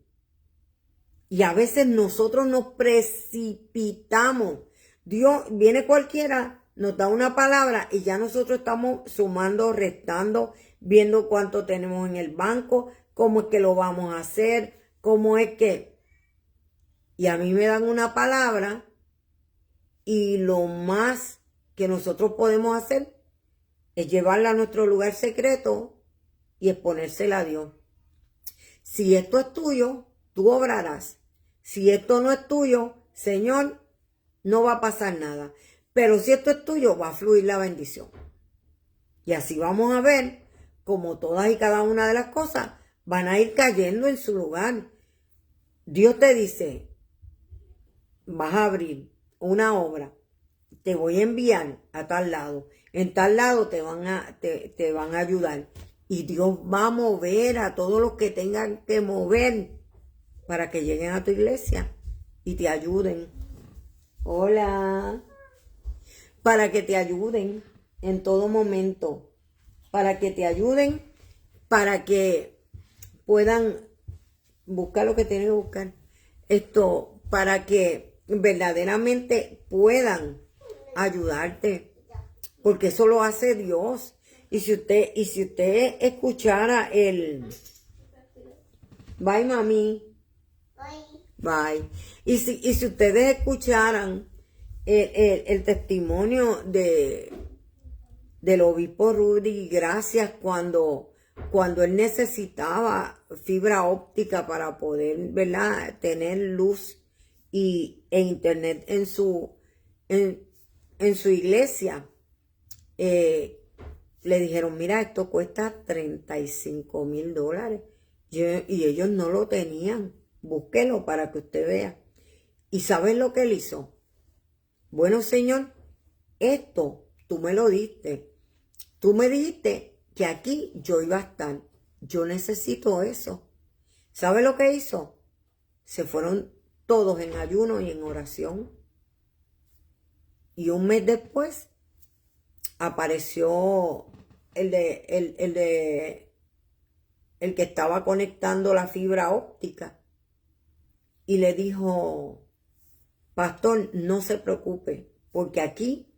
Y a veces nosotros nos precipitamos. Dios, viene cualquiera, nos da una palabra y ya nosotros estamos sumando, restando, viendo cuánto tenemos en el banco, cómo es que lo vamos a hacer, cómo es que... Y a mí me dan una palabra y lo más que nosotros podemos hacer es llevarla a nuestro lugar secreto y exponérsela a Dios. Si esto es tuyo, tú obrarás. Si esto no es tuyo, Señor, no va a pasar nada. Pero si esto es tuyo, va a fluir la bendición. Y así vamos a ver cómo todas y cada una de las cosas van a ir cayendo en su lugar. Dios te dice, vas a abrir una obra, te voy a enviar a tal lado, en tal lado te van a ayudar. Y Dios va a mover a todos los que tengan que mover para que lleguen a tu iglesia y te ayuden. Hola. Para que te ayuden en todo momento. Para que te ayuden, para que puedan buscar lo que tienen que buscar. Para que verdaderamente puedan ayudarte. Porque eso lo hace Dios. Y si usted escuchara Bye, mami. Bye. Y si ustedes escucharan el testimonio del obispo Rudy Gracias cuando él necesitaba fibra óptica para poder, ¿verdad?, tener luz e internet en su iglesia, le dijeron, mira, esto cuesta $35,000 y ellos no lo tenían. Búsquelo para que usted vea. ¿Y sabes lo que él hizo? Bueno, Señor, esto tú me lo diste. Tú me dijiste que aquí yo iba a estar. Yo necesito eso. ¿Sabe lo que hizo? Se fueron todos en ayuno y en oración. Y un mes después apareció el que estaba conectando la fibra óptica. Y le dijo, pastor, no se preocupe, porque aquí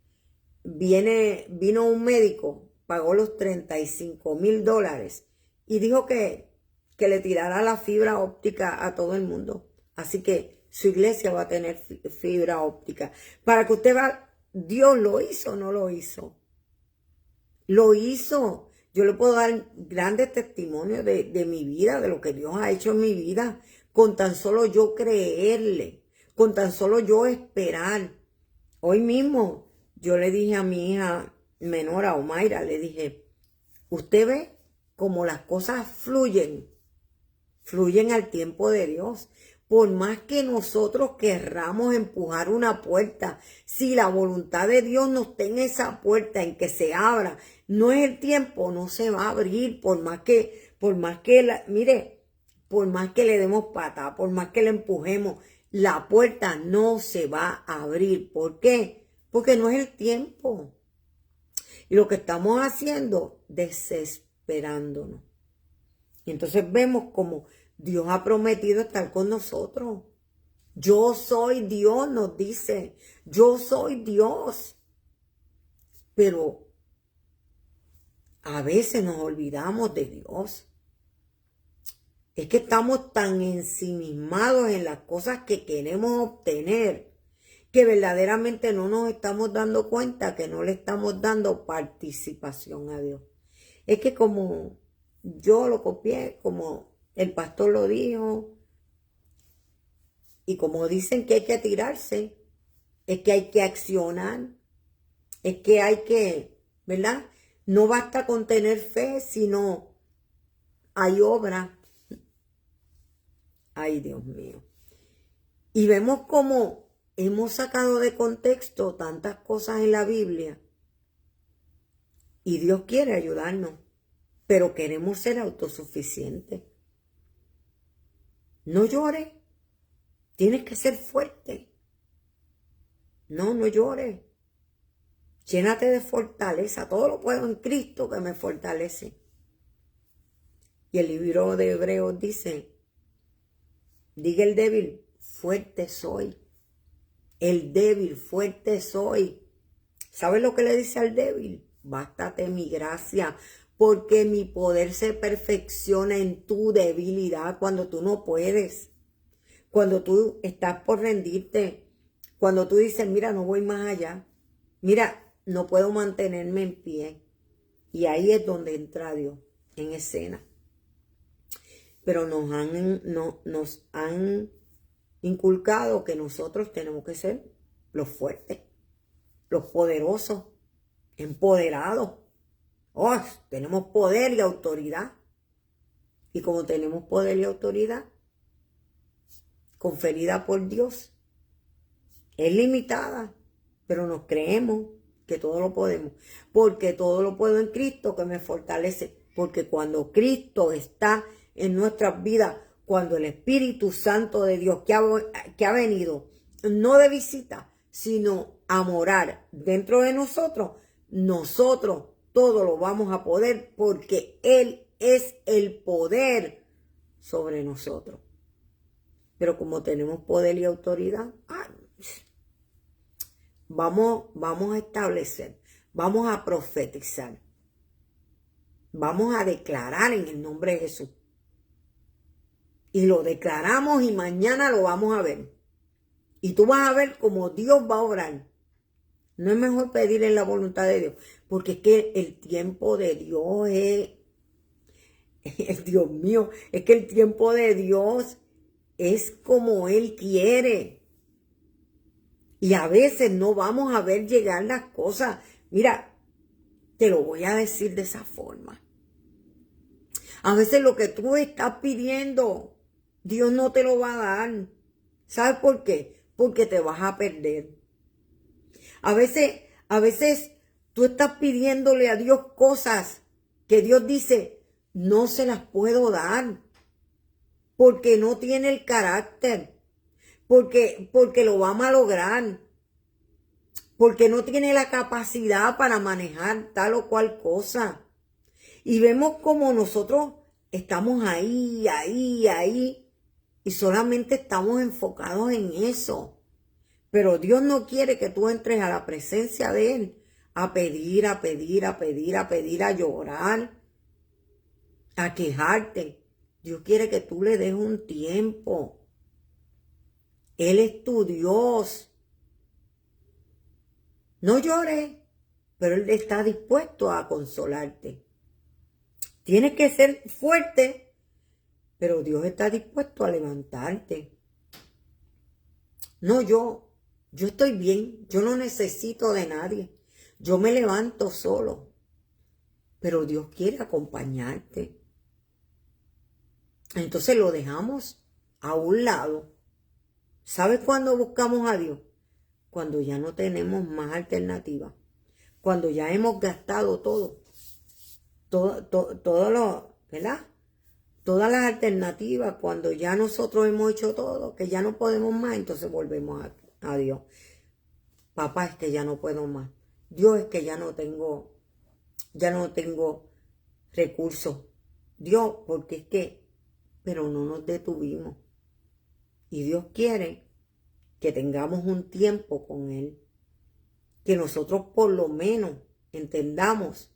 vino un médico, pagó los $35,000 y dijo que le tirara la fibra óptica a todo el mundo. Así que su iglesia va a tener fibra óptica. Para que usted vea, Dios lo hizo o no lo hizo. Lo hizo. Yo le puedo dar grandes testimonios de mi vida, de lo que Dios ha hecho en mi vida, con tan solo yo creerle, con tan solo yo esperar. Hoy mismo yo le dije a mi hija menor, a Omaira, le dije, usted ve cómo las cosas fluyen al tiempo de Dios. Por más que nosotros querramos empujar una puerta, si la voluntad de Dios no está en esa puerta, en que se abra, no es el tiempo, no se va a abrir, por más que le demos pata, por más que le empujemos, la puerta no se va a abrir. ¿Por qué? Porque no es el tiempo. Y lo que estamos haciendo, desesperándonos. Y entonces vemos como Dios ha prometido estar con nosotros. Yo soy Dios, nos dice. Yo soy Dios. Pero a veces nos olvidamos de Dios. Es que estamos tan ensimismados en las cosas que queremos obtener que verdaderamente no nos estamos dando cuenta que no le estamos dando participación a Dios. Es que como yo lo copié, como el pastor lo dijo, y como dicen que hay que tirarse, es que hay que accionar, es que hay que, ¿verdad? No basta con tener fe, sino hay obra. Ay, Dios mío. Y vemos cómo hemos sacado de contexto tantas cosas en la Biblia. Y Dios quiere ayudarnos, pero queremos ser autosuficientes. No llores. Tienes que ser fuerte. No llores. Llénate de fortaleza. Todo lo puedo en Cristo que me fortalece. Y el libro de Hebreos dice, diga el débil, fuerte soy. El débil, fuerte soy. ¿Sabes lo que le dice al débil? Bástate mi gracia, porque mi poder se perfecciona en tu debilidad cuando tú no puedes. Cuando tú estás por rendirte, cuando tú dices, mira, no voy más allá, mira, no puedo mantenerme en pie. Y ahí es donde entra Dios en escena. Pero nos han inculcado que nosotros tenemos que ser los fuertes, los poderosos, empoderados. Oh, tenemos poder y autoridad. Y como tenemos poder y autoridad, conferida por Dios, es limitada, pero nos creemos que todo lo podemos, porque todo lo puedo en Cristo que me fortalece, porque cuando Cristo está en nuestras vidas, cuando el Espíritu Santo de Dios que ha venido, no de visita, sino a morar dentro de nosotros, nosotros todo lo vamos a poder, porque Él es el poder sobre nosotros. Pero como tenemos poder y autoridad, vamos a establecer, vamos a profetizar, vamos a declarar en el nombre de Jesús. Y lo declaramos y mañana lo vamos a ver. Y tú vas a ver cómo Dios va a obrar. No es mejor pedir en la voluntad de Dios, porque es que el tiempo de Dios Dios mío, es que el tiempo de Dios es como Él quiere. Y a veces no vamos a ver llegar las cosas. Mira, te lo voy a decir de esa forma. A veces lo que tú estás pidiendo, Dios no te lo va a dar. ¿Sabes por qué? Porque te vas a perder. A veces tú estás pidiéndole a Dios cosas que Dios dice, no se las puedo dar. Porque no tiene el carácter. Porque lo va a malograr. Porque no tiene la capacidad para manejar tal o cual cosa. Y vemos como nosotros estamos ahí, y solamente estamos enfocados en eso. Pero Dios no quiere que tú entres a la presencia de Él a pedir, a llorar, a quejarte. Dios quiere que tú le des un tiempo. Él es tu Dios. No llores, pero Él está dispuesto a consolarte. Tienes que ser fuerte, pero Dios está dispuesto a levantarte. No yo estoy bien, yo no necesito de nadie. Yo me levanto solo, pero Dios quiere acompañarte. Entonces lo dejamos a un lado. ¿Sabes cuándo buscamos a Dios? Cuando ya no tenemos más alternativas. Cuando ya hemos gastado todo ¿verdad? Todas las alternativas, cuando ya nosotros hemos hecho todo, que ya no podemos más, entonces volvemos a Dios. Papá, es que ya no puedo más. Dios, es que ya no tengo recursos. Dios, porque es que, pero no nos detuvimos. Y Dios quiere que tengamos un tiempo con Él. Que nosotros por lo menos entendamos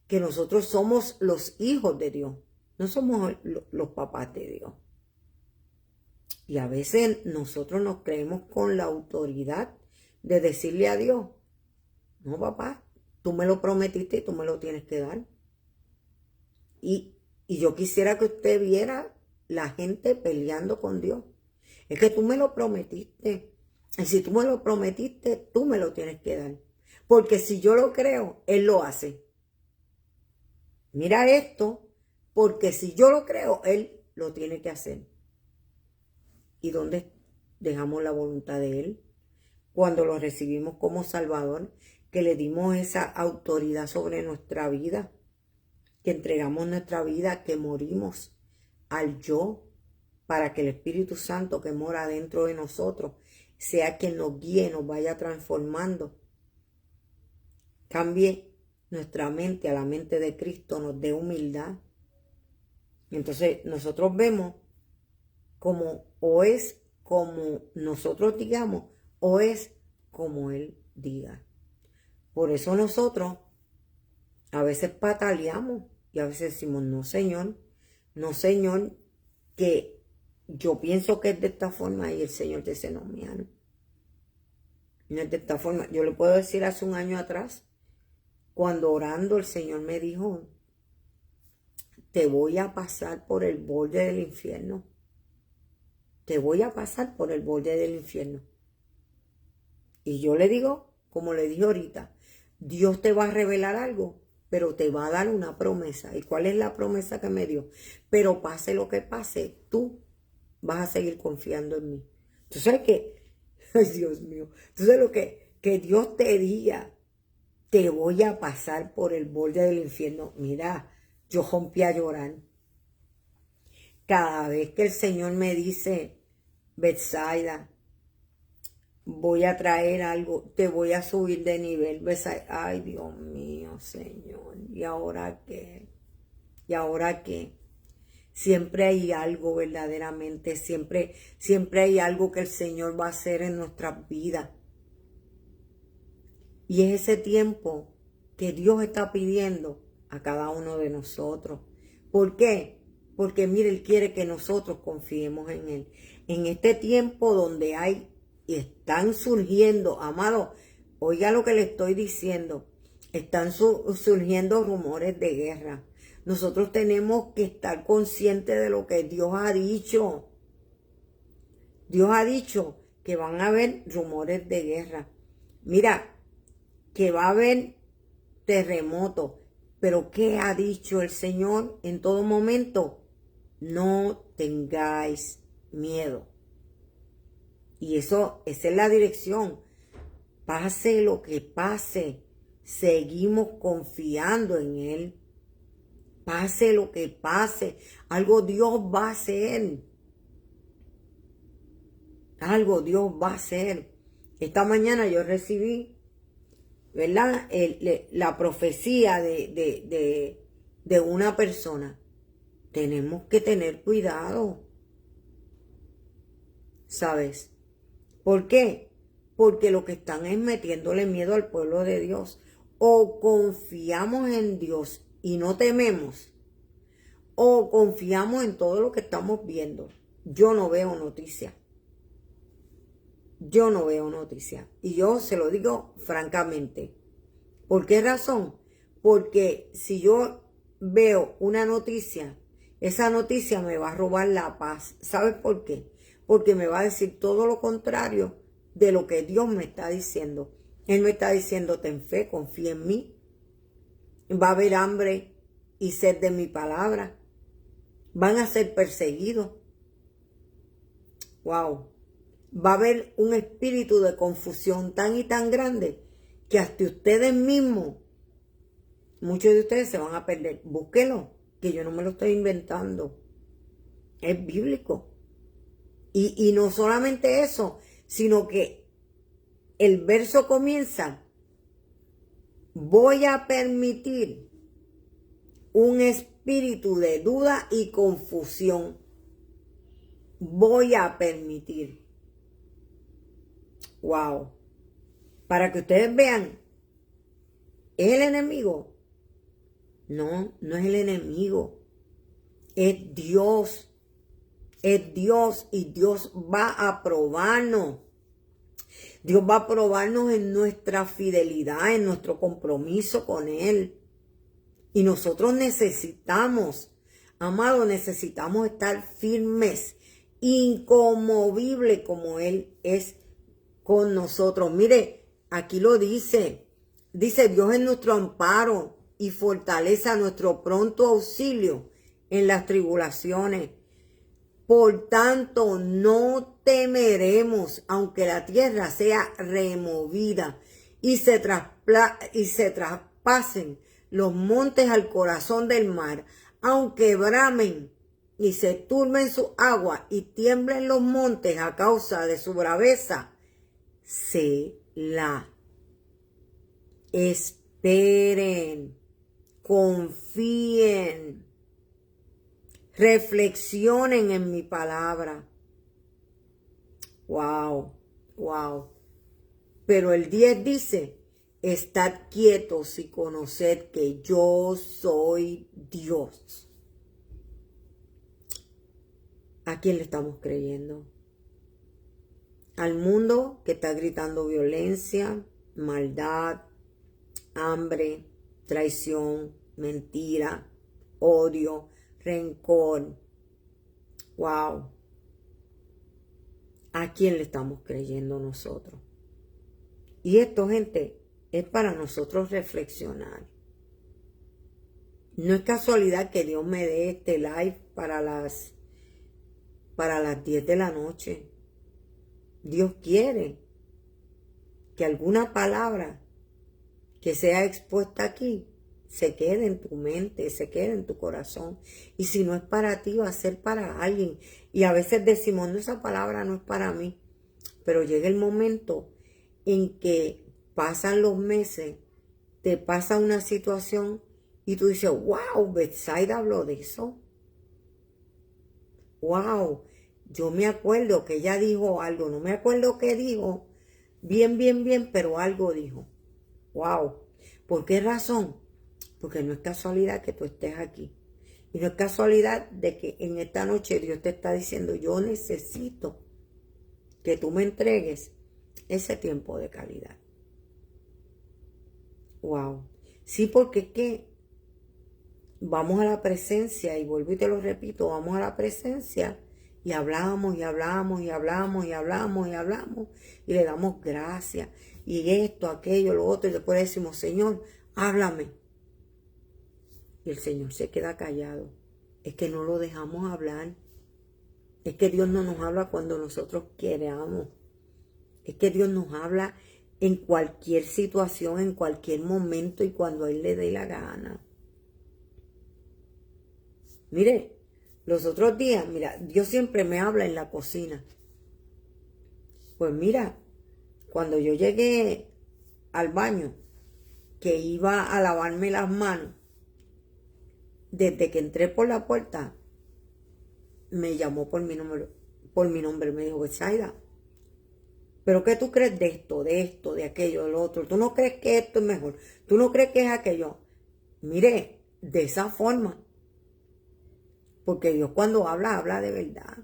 que nosotros somos los hijos de Dios. No somos los papás de Dios. Y a veces nosotros nos creemos con la autoridad de decirle a Dios, no papá, tú me lo prometiste y tú me lo tienes que dar. Y yo quisiera que usted viera la gente peleando con Dios. Es que tú me lo prometiste. Y si tú me lo prometiste, tú me lo tienes que dar. Porque si yo lo creo, Él lo hace. Mira esto, porque si yo lo creo, Él lo tiene que hacer. ¿Y dónde dejamos la voluntad de Él? Cuando lo recibimos como Salvador, que le dimos esa autoridad sobre nuestra vida, que entregamos nuestra vida, que morimos al yo, para que el Espíritu Santo que mora dentro de nosotros sea quien nos guíe, nos vaya transformando, cambie nuestra mente a la mente de Cristo, nos dé humildad. Entonces nosotros vemos como o es como nosotros digamos o es como Él diga. Por eso nosotros a veces pataleamos y a veces decimos, no Señor, que yo pienso que es de esta forma y el Señor dice, no, mía, no es de esta forma. Yo le puedo decir hace un año atrás, cuando orando el Señor me dijo, te voy a pasar por el borde del infierno. Te voy a pasar por el borde del infierno. Y yo le digo, como le dije ahorita, Dios te va a revelar algo, pero te va a dar una promesa. ¿Y cuál es la promesa que me dio? Pero pase lo que pase, tú vas a seguir confiando en mí. Tú sabes que, ay Dios mío, tú sabes lo que Dios te diga, te voy a pasar por el borde del infierno. Mira, yo rompí a llorar. Cada vez que el Señor me dice, Betsaida, voy a traer algo, te voy a subir de nivel, Betsaida, ay Dios mío, Señor, ¿y ahora qué? ¿Y ahora qué? Siempre hay algo verdaderamente, siempre hay algo que el Señor va a hacer en nuestras vidas. Y es ese tiempo que Dios está pidiendo a cada uno de nosotros. ¿Por qué? Porque mire, Él quiere que nosotros confiemos en Él. En este tiempo donde están surgiendo, amado, oiga lo que le estoy diciendo, están surgiendo rumores de guerra. Nosotros tenemos que estar conscientes de lo que Dios ha dicho. Dios ha dicho que van a haber rumores de guerra. Mira, que va a haber terremotos. Pero ¿qué ha dicho el Señor en todo momento? No tengáis miedo. Y esa es la dirección. Pase lo que pase, seguimos confiando en Él. Pase lo que pase, algo Dios va a hacer. Algo Dios va a hacer. Esta mañana yo recibí, ¿verdad? La profecía de una persona. Tenemos que tener cuidado. ¿Sabes? ¿Por qué? Porque lo que están es metiéndole miedo al pueblo de Dios. O confiamos en Dios y no tememos, o confiamos en todo lo que estamos viendo. Yo no veo noticias. Yo no veo noticias. Y yo se lo digo francamente. ¿Por qué razón? Porque si yo veo una noticia, esa noticia me va a robar la paz. ¿Sabes por qué? Porque me va a decir todo lo contrario de lo que Dios me está diciendo. Él me está diciendo, ten fe, confía en mí. Va a haber hambre y sed de mi palabra. Van a ser perseguidos. Wow. Va a haber un espíritu de confusión tan y tan grande que hasta ustedes mismos, muchos de ustedes se van a perder. Búsquelo, que yo no me lo estoy inventando. Es bíblico. Y no solamente eso, sino que el verso comienza, voy a permitir un espíritu de duda y confusión. Voy a permitir. Wow. Para que ustedes vean, ¿es el enemigo? No, no es el enemigo. Es Dios. Es Dios y Dios va a probarnos. Dios va a probarnos en nuestra fidelidad, en nuestro compromiso con Él. Y nosotros necesitamos, amado, necesitamos estar firmes, inconmovibles como Él es con nosotros. Mire, aquí lo dice. Dice, Dios es nuestro amparo y fortaleza, nuestro pronto auxilio en las tribulaciones. Por tanto, no temeremos, aunque la tierra sea removida y se traspasen los montes al corazón del mar, aunque bramen y se turben sus aguas y tiemblen los montes a causa de su braveza. Selah. Esperen, confíen, reflexionen en mi palabra. Wow, wow. Pero el 10 dice, estad quietos y conoced que yo soy Dios. ¿A quién le estamos creyendo? Al mundo que está gritando violencia, maldad, hambre, traición, mentira, odio, rencor. Wow. ¿A quién le estamos creyendo nosotros? Y esto, gente, es para nosotros reflexionar. No es casualidad que Dios me dé este live para las 10 de la noche. Dios quiere que alguna palabra que sea expuesta aquí se quede en tu mente, se quede en tu corazón. Y si no es para ti, va a ser para alguien. Y a veces decimos, no, esa palabra no es para mí. Pero llega el momento en que pasan los meses, te pasa una situación y tú dices, wow, Betsaida habló de eso. Wow, yo me acuerdo que ella dijo algo, no me acuerdo qué dijo, bien, pero algo dijo. Wow, ¿por qué razón? Porque no es casualidad que tú estés aquí. Y no es casualidad de que en esta noche Dios te está diciendo, yo necesito que tú me entregues ese tiempo de calidad. Wow. Sí, porque es que vamos a la presencia, y vuelvo y te lo repito, vamos a la presencia y hablamos, y hablamos, y hablamos, y hablamos, y hablamos, y le damos gracias, y esto, aquello, lo otro, y después decimos, Señor, háblame. Y el Señor se queda callado. Es que no lo dejamos hablar. Es que Dios no nos habla cuando nosotros queramos. Es que Dios nos habla en cualquier situación, en cualquier momento y cuando a Él le dé la gana. Mire, los otros días, mira, Dios siempre me habla en la cocina. Pues mira, cuando yo llegué al baño, que iba a lavarme las manos, desde que entré por la puerta, me llamó por mi nombre, me dijo, Betsaida, ¿pero qué tú crees de esto, de aquello, de lo otro? ¿Tú no crees que esto es mejor? ¿Tú no crees que es aquello? Mire, de esa forma. Porque Dios cuando habla, habla de verdad.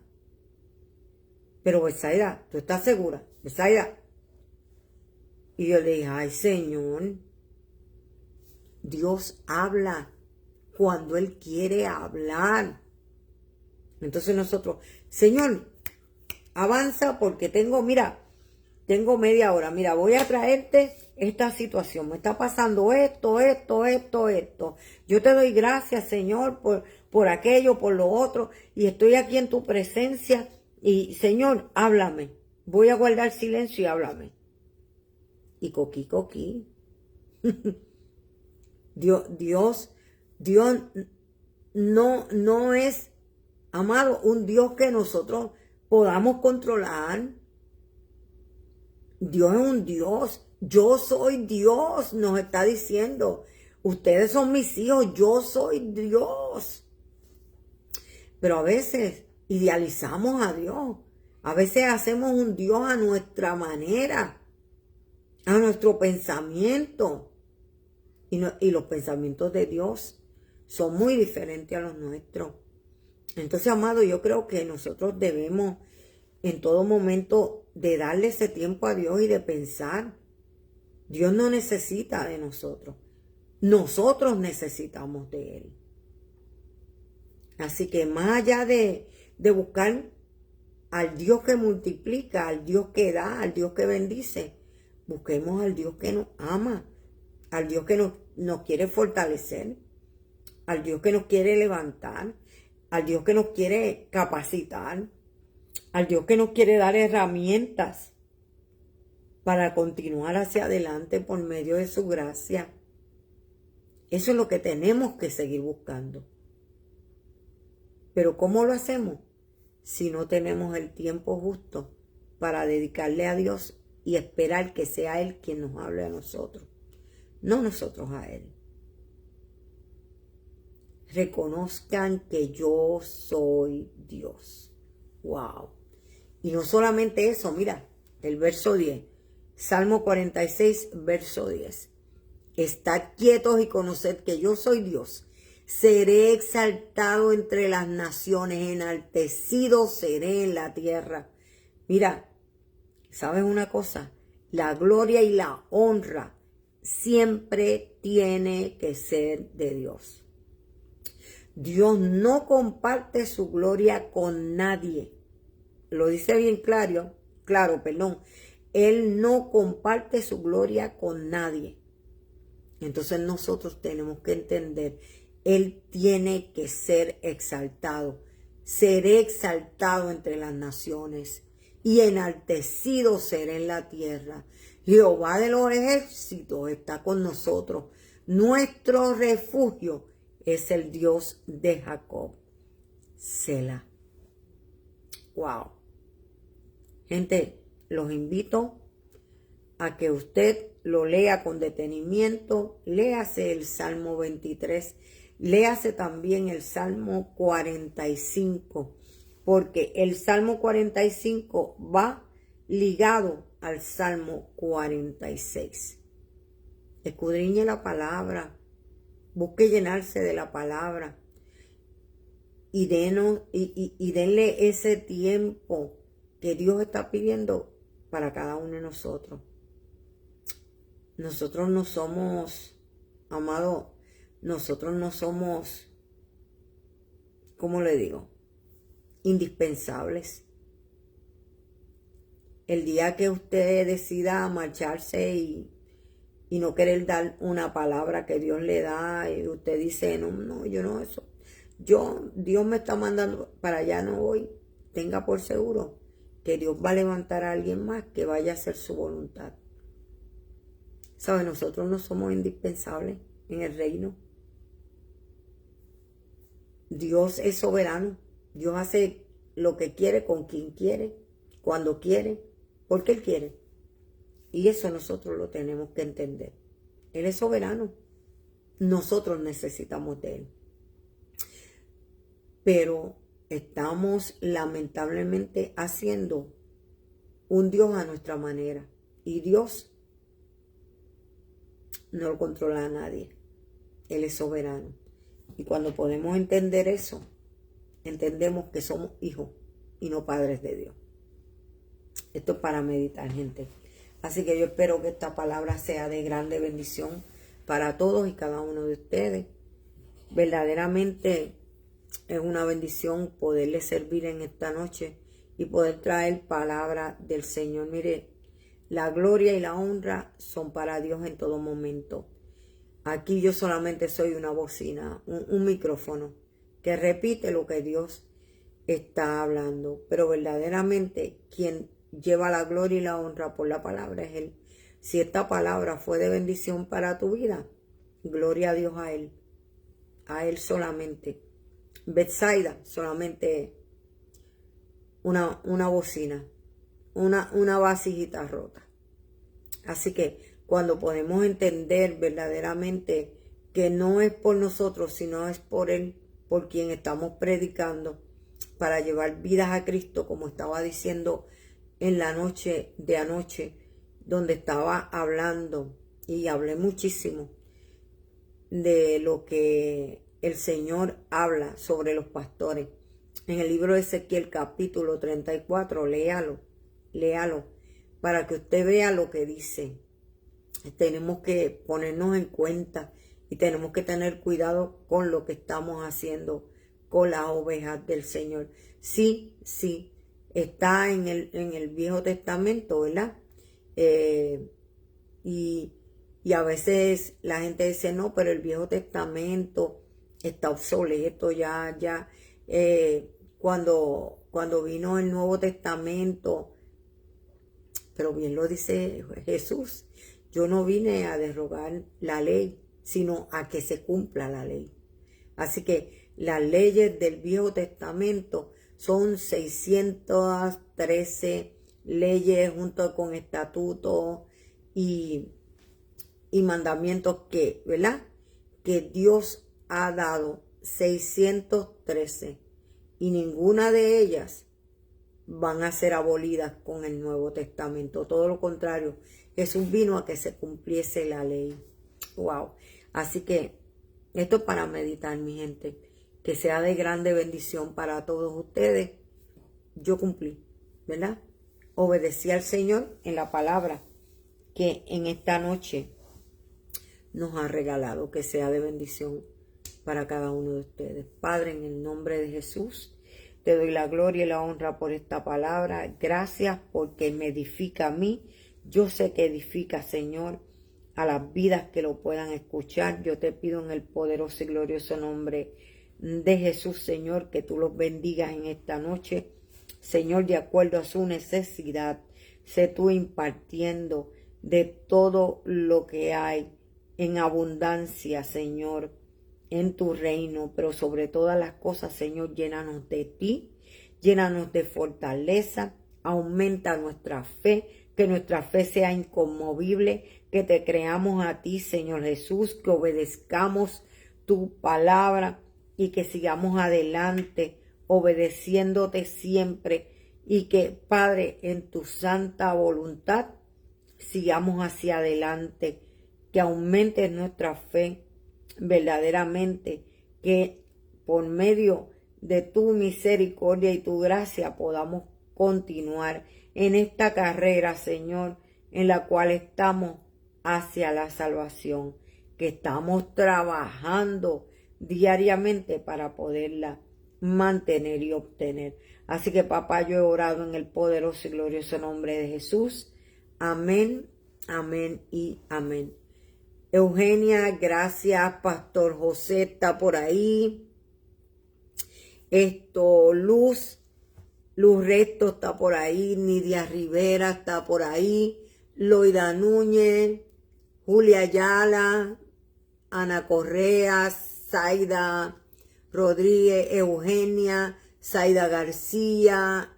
Pero Betsaida, ¿tú estás segura? Betsaida. Y yo le dije, ay Señor, Dios habla cuando Él quiere hablar. Entonces nosotros, Señor, avanza porque tengo media hora. Mira, voy a traerte esta situación. Me está pasando esto. Yo te doy gracias, Señor, por aquello, por lo otro. Y estoy aquí en tu presencia. Y, Señor, háblame. Voy a guardar silencio y háblame. Y coquí. Dios no es, amado, un Dios que nosotros podamos controlar. Dios es un Dios. Yo soy Dios, nos está diciendo. Ustedes son mis hijos, yo soy Dios. Pero a veces idealizamos a Dios. A veces hacemos un Dios a nuestra manera, a nuestro pensamiento. Y los pensamientos de Dios son muy diferentes a los nuestros. Entonces, amado, yo creo que nosotros debemos en todo momento de darle ese tiempo a Dios y de pensar. Dios no necesita de nosotros. Nosotros necesitamos de Él. Así que más allá de buscar al Dios que multiplica, al Dios que da, al Dios que bendice, busquemos al Dios que nos ama, al Dios que nos quiere fortalecer, al Dios que nos quiere levantar, al Dios que nos quiere capacitar, al Dios que nos quiere dar herramientas para continuar hacia adelante por medio de su gracia. Eso es lo que tenemos que seguir buscando. Pero ¿cómo lo hacemos? Si no tenemos el tiempo justo para dedicarle a Dios y esperar que sea Él quien nos hable a nosotros, no nosotros a Él. Reconozcan que yo soy Dios. Wow. Y no solamente eso, mira, el verso 10. Salmo 46, verso 10. Estad quietos y conoced que yo soy Dios. Seré exaltado entre las naciones, enaltecido seré en la tierra. Mira, ¿sabes una cosa? La gloria y la honra siempre tiene que ser de Dios. Dios no comparte su gloria con nadie. Lo dice bien claro, perdón. Él no comparte su gloria con nadie. Entonces nosotros tenemos que entender, Él tiene que ser exaltado. Seré exaltado entre las naciones y enaltecido seré en la tierra. Jehová de los ejércitos está con nosotros. Nuestro refugio es el Dios de Jacob. Selah. Wow. Gente, los invito a que usted lo lea con detenimiento. Léase el Salmo 23. Léase también el Salmo 45. Porque el Salmo 45 va ligado al Salmo 46. Escudriñe la palabra. Busque llenarse de la palabra. Y denle ese tiempo que Dios está pidiendo para cada uno de nosotros. Nosotros no somos, amado, nosotros no somos, ¿cómo le digo? Indispensables. El día que usted decida marcharse y no querer dar una palabra que Dios le da, y usted dice, no, yo no, eso. Dios me está mandando para allá, no voy. Tenga por seguro que Dios va a levantar a alguien más que vaya a hacer su voluntad. ¿Sabe? Nosotros no somos indispensables en el reino. Dios es soberano. Dios hace lo que quiere, con quien quiere, cuando quiere, porque Él quiere. Y eso nosotros lo tenemos que entender. Él es soberano. Nosotros necesitamos de Él. Pero estamos lamentablemente haciendo un Dios a nuestra manera. Y Dios no lo controla a nadie. Él es soberano. Y cuando podemos entender eso, entendemos que somos hijos y no padres de Dios. Esto es para meditar, gente. Así que yo espero que esta palabra sea de grande bendición para todos y cada uno de ustedes. Verdaderamente es una bendición poderles servir en esta noche y poder traer palabra del Señor. Mire, la gloria y la honra son para Dios en todo momento. Aquí yo solamente soy una bocina, un micrófono que repite lo que Dios está hablando. Pero verdaderamente quien lleva la gloria y la honra por la palabra es Él. Si esta palabra fue de bendición para tu vida, gloria a Dios a Él solamente. Betsaida, solamente una bocina, una vasijita rota. Así que cuando podemos entender verdaderamente que no es por nosotros, sino es por Él, por quien estamos predicando, para llevar vidas a Cristo, como estaba diciendo en la noche de anoche, donde estaba hablando, y hablé muchísimo de lo que el Señor habla sobre los pastores. En el libro de Ezequiel capítulo 34, léalo, para que usted vea lo que dice. Tenemos que ponernos en cuenta y tenemos que tener cuidado con lo que estamos haciendo con las ovejas del Señor. Sí, está en el Viejo Testamento, ¿verdad? Y a veces la gente dice, no, pero el Viejo Testamento está obsoleto ya. Cuando vino el Nuevo Testamento, pero bien lo dice Jesús, yo no vine a derrogar la ley, sino a que se cumpla la ley. Así que las leyes del Viejo Testamento son 613 leyes junto con estatutos y mandamientos que, ¿verdad? Que Dios ha dado, 613, y ninguna de ellas van a ser abolidas con el Nuevo Testamento. Todo lo contrario, Jesús vino a que se cumpliese la ley. Wow. Así que Esto es para meditar, mi gente. Que sea de grande bendición para todos ustedes. Yo cumplí, ¿verdad? Obedecí al Señor en la palabra que en esta noche nos ha regalado, que sea de bendición para cada uno de ustedes. Padre, en el nombre de Jesús, te doy la gloria y la honra por esta palabra. Gracias porque me edifica a mí. Yo sé que edifica, Señor, a las vidas que lo puedan escuchar. Yo te pido en el poderoso y glorioso nombre de Jesús, Señor, que tú los bendigas en esta noche. Señor, de acuerdo a su necesidad, sé tú impartiendo de todo lo que hay en abundancia, Señor, en tu reino, pero sobre todas las cosas, Señor, llénanos de ti, llénanos de fortaleza, aumenta nuestra fe, que nuestra fe sea inconmovible, que te creamos a ti, Señor Jesús, que obedezcamos tu palabra y que sigamos adelante obedeciéndote siempre y que, Padre, en tu santa voluntad sigamos hacia adelante, que aumente nuestra fe verdaderamente, que por medio de tu misericordia y tu gracia podamos continuar en esta carrera, Señor, en la cual estamos hacia la salvación, que estamos trabajando diariamente para poderla mantener y obtener. Así que, papá, yo he orado en el poderoso y glorioso nombre de Jesús. Amén, amén y amén. Eugenia, gracias. Pastor José está por ahí. Luz Resto está por ahí. Nidia Rivera está por ahí. Loida Núñez, Julia Ayala, Ana Correa, Zaida Rodríguez, Eugenia, Zaida García.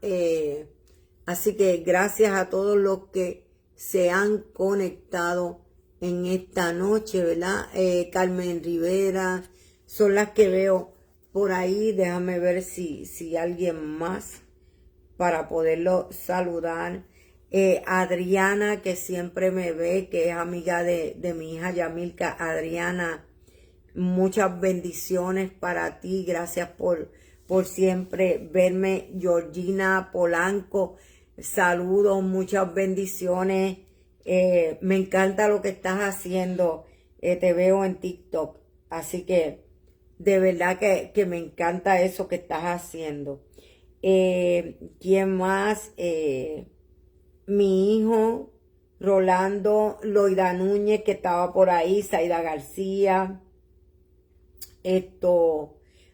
Así que gracias a todos los que se han conectado en esta noche, ¿verdad? Carmen Rivera, son las que veo por ahí. Déjame ver si alguien más para poderlo saludar. Adriana, que siempre me ve, que es amiga de mi hija Yamilka. Adriana, muchas bendiciones para ti. Gracias por siempre verme. Georgina Polanco, saludos, muchas bendiciones. Me encanta lo que estás haciendo. Te veo en TikTok. Así que de verdad que me encanta eso que estás haciendo. ¿Quién más? Mi hijo Rolando, Loida Núñez, que estaba por ahí, Zaida García,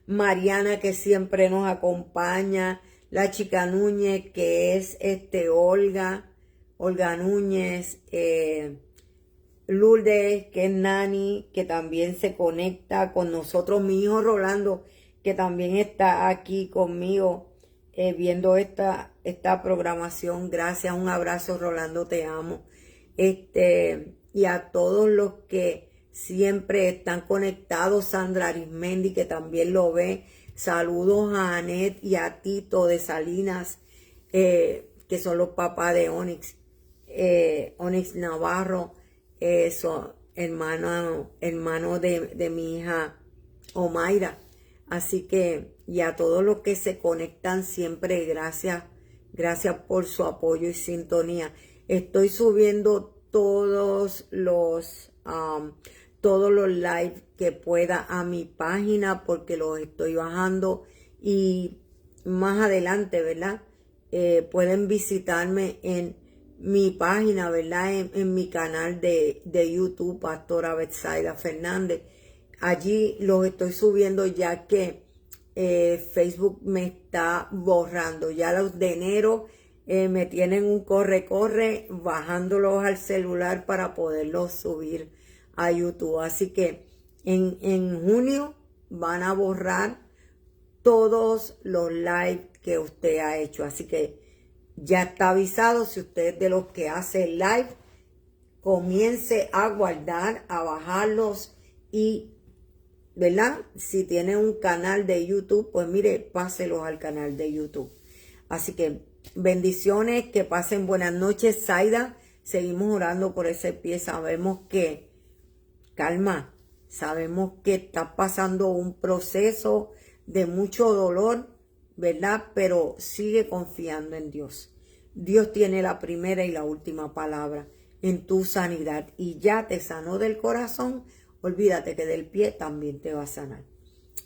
Mariana, que siempre nos acompaña, la chica Núñez, que es Olga Núñez, Lourdes, que es Nani, que también se conecta con nosotros, mi hijo Rolando, que también está aquí conmigo, viendo esta programación. Gracias, un abrazo, Rolando, te amo. Y a todos los que siempre están conectados, Sandra Arismendi, que también lo ve. Saludos a Anet y a Tito de Salinas, que son los papás de Onyx. Onyx Navarro, son hermano de mi hija Omaira. Así que, y a todos los que se conectan siempre, gracias por su apoyo y sintonía. Estoy subiendo todos los live que pueda a mi página, porque los estoy bajando, y más adelante, ¿verdad? Pueden visitarme en mi página, ¿verdad? En mi canal de YouTube, Pastora Betsaida Fernández. Allí los estoy subiendo, ya que Facebook me está borrando. Ya los de enero me tienen un corre, bajándolos al celular para poderlos subir a YouTube. Así que en junio van a borrar todos los live que usted ha hecho. Así que ya está avisado. Si usted es de los que hace live, comience a guardar, a bajarlos, y ¿verdad? Si tiene un canal de YouTube, pues mire, páselos al canal de YouTube. Así que bendiciones, que pasen buenas noches. Zaida, seguimos orando por ese pie. Sabemos que, calma, Sabemos que estás pasando un proceso de mucho dolor, ¿verdad? Pero sigue confiando en Dios. Dios tiene la primera y la última palabra en tu sanidad y ya te sanó del corazón. Olvídate que del pie también te va a sanar.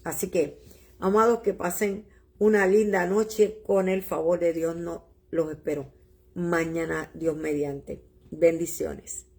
Así que, amados, que pasen una linda noche con el favor de Dios. No, los espero mañana, Dios mediante. Bendiciones.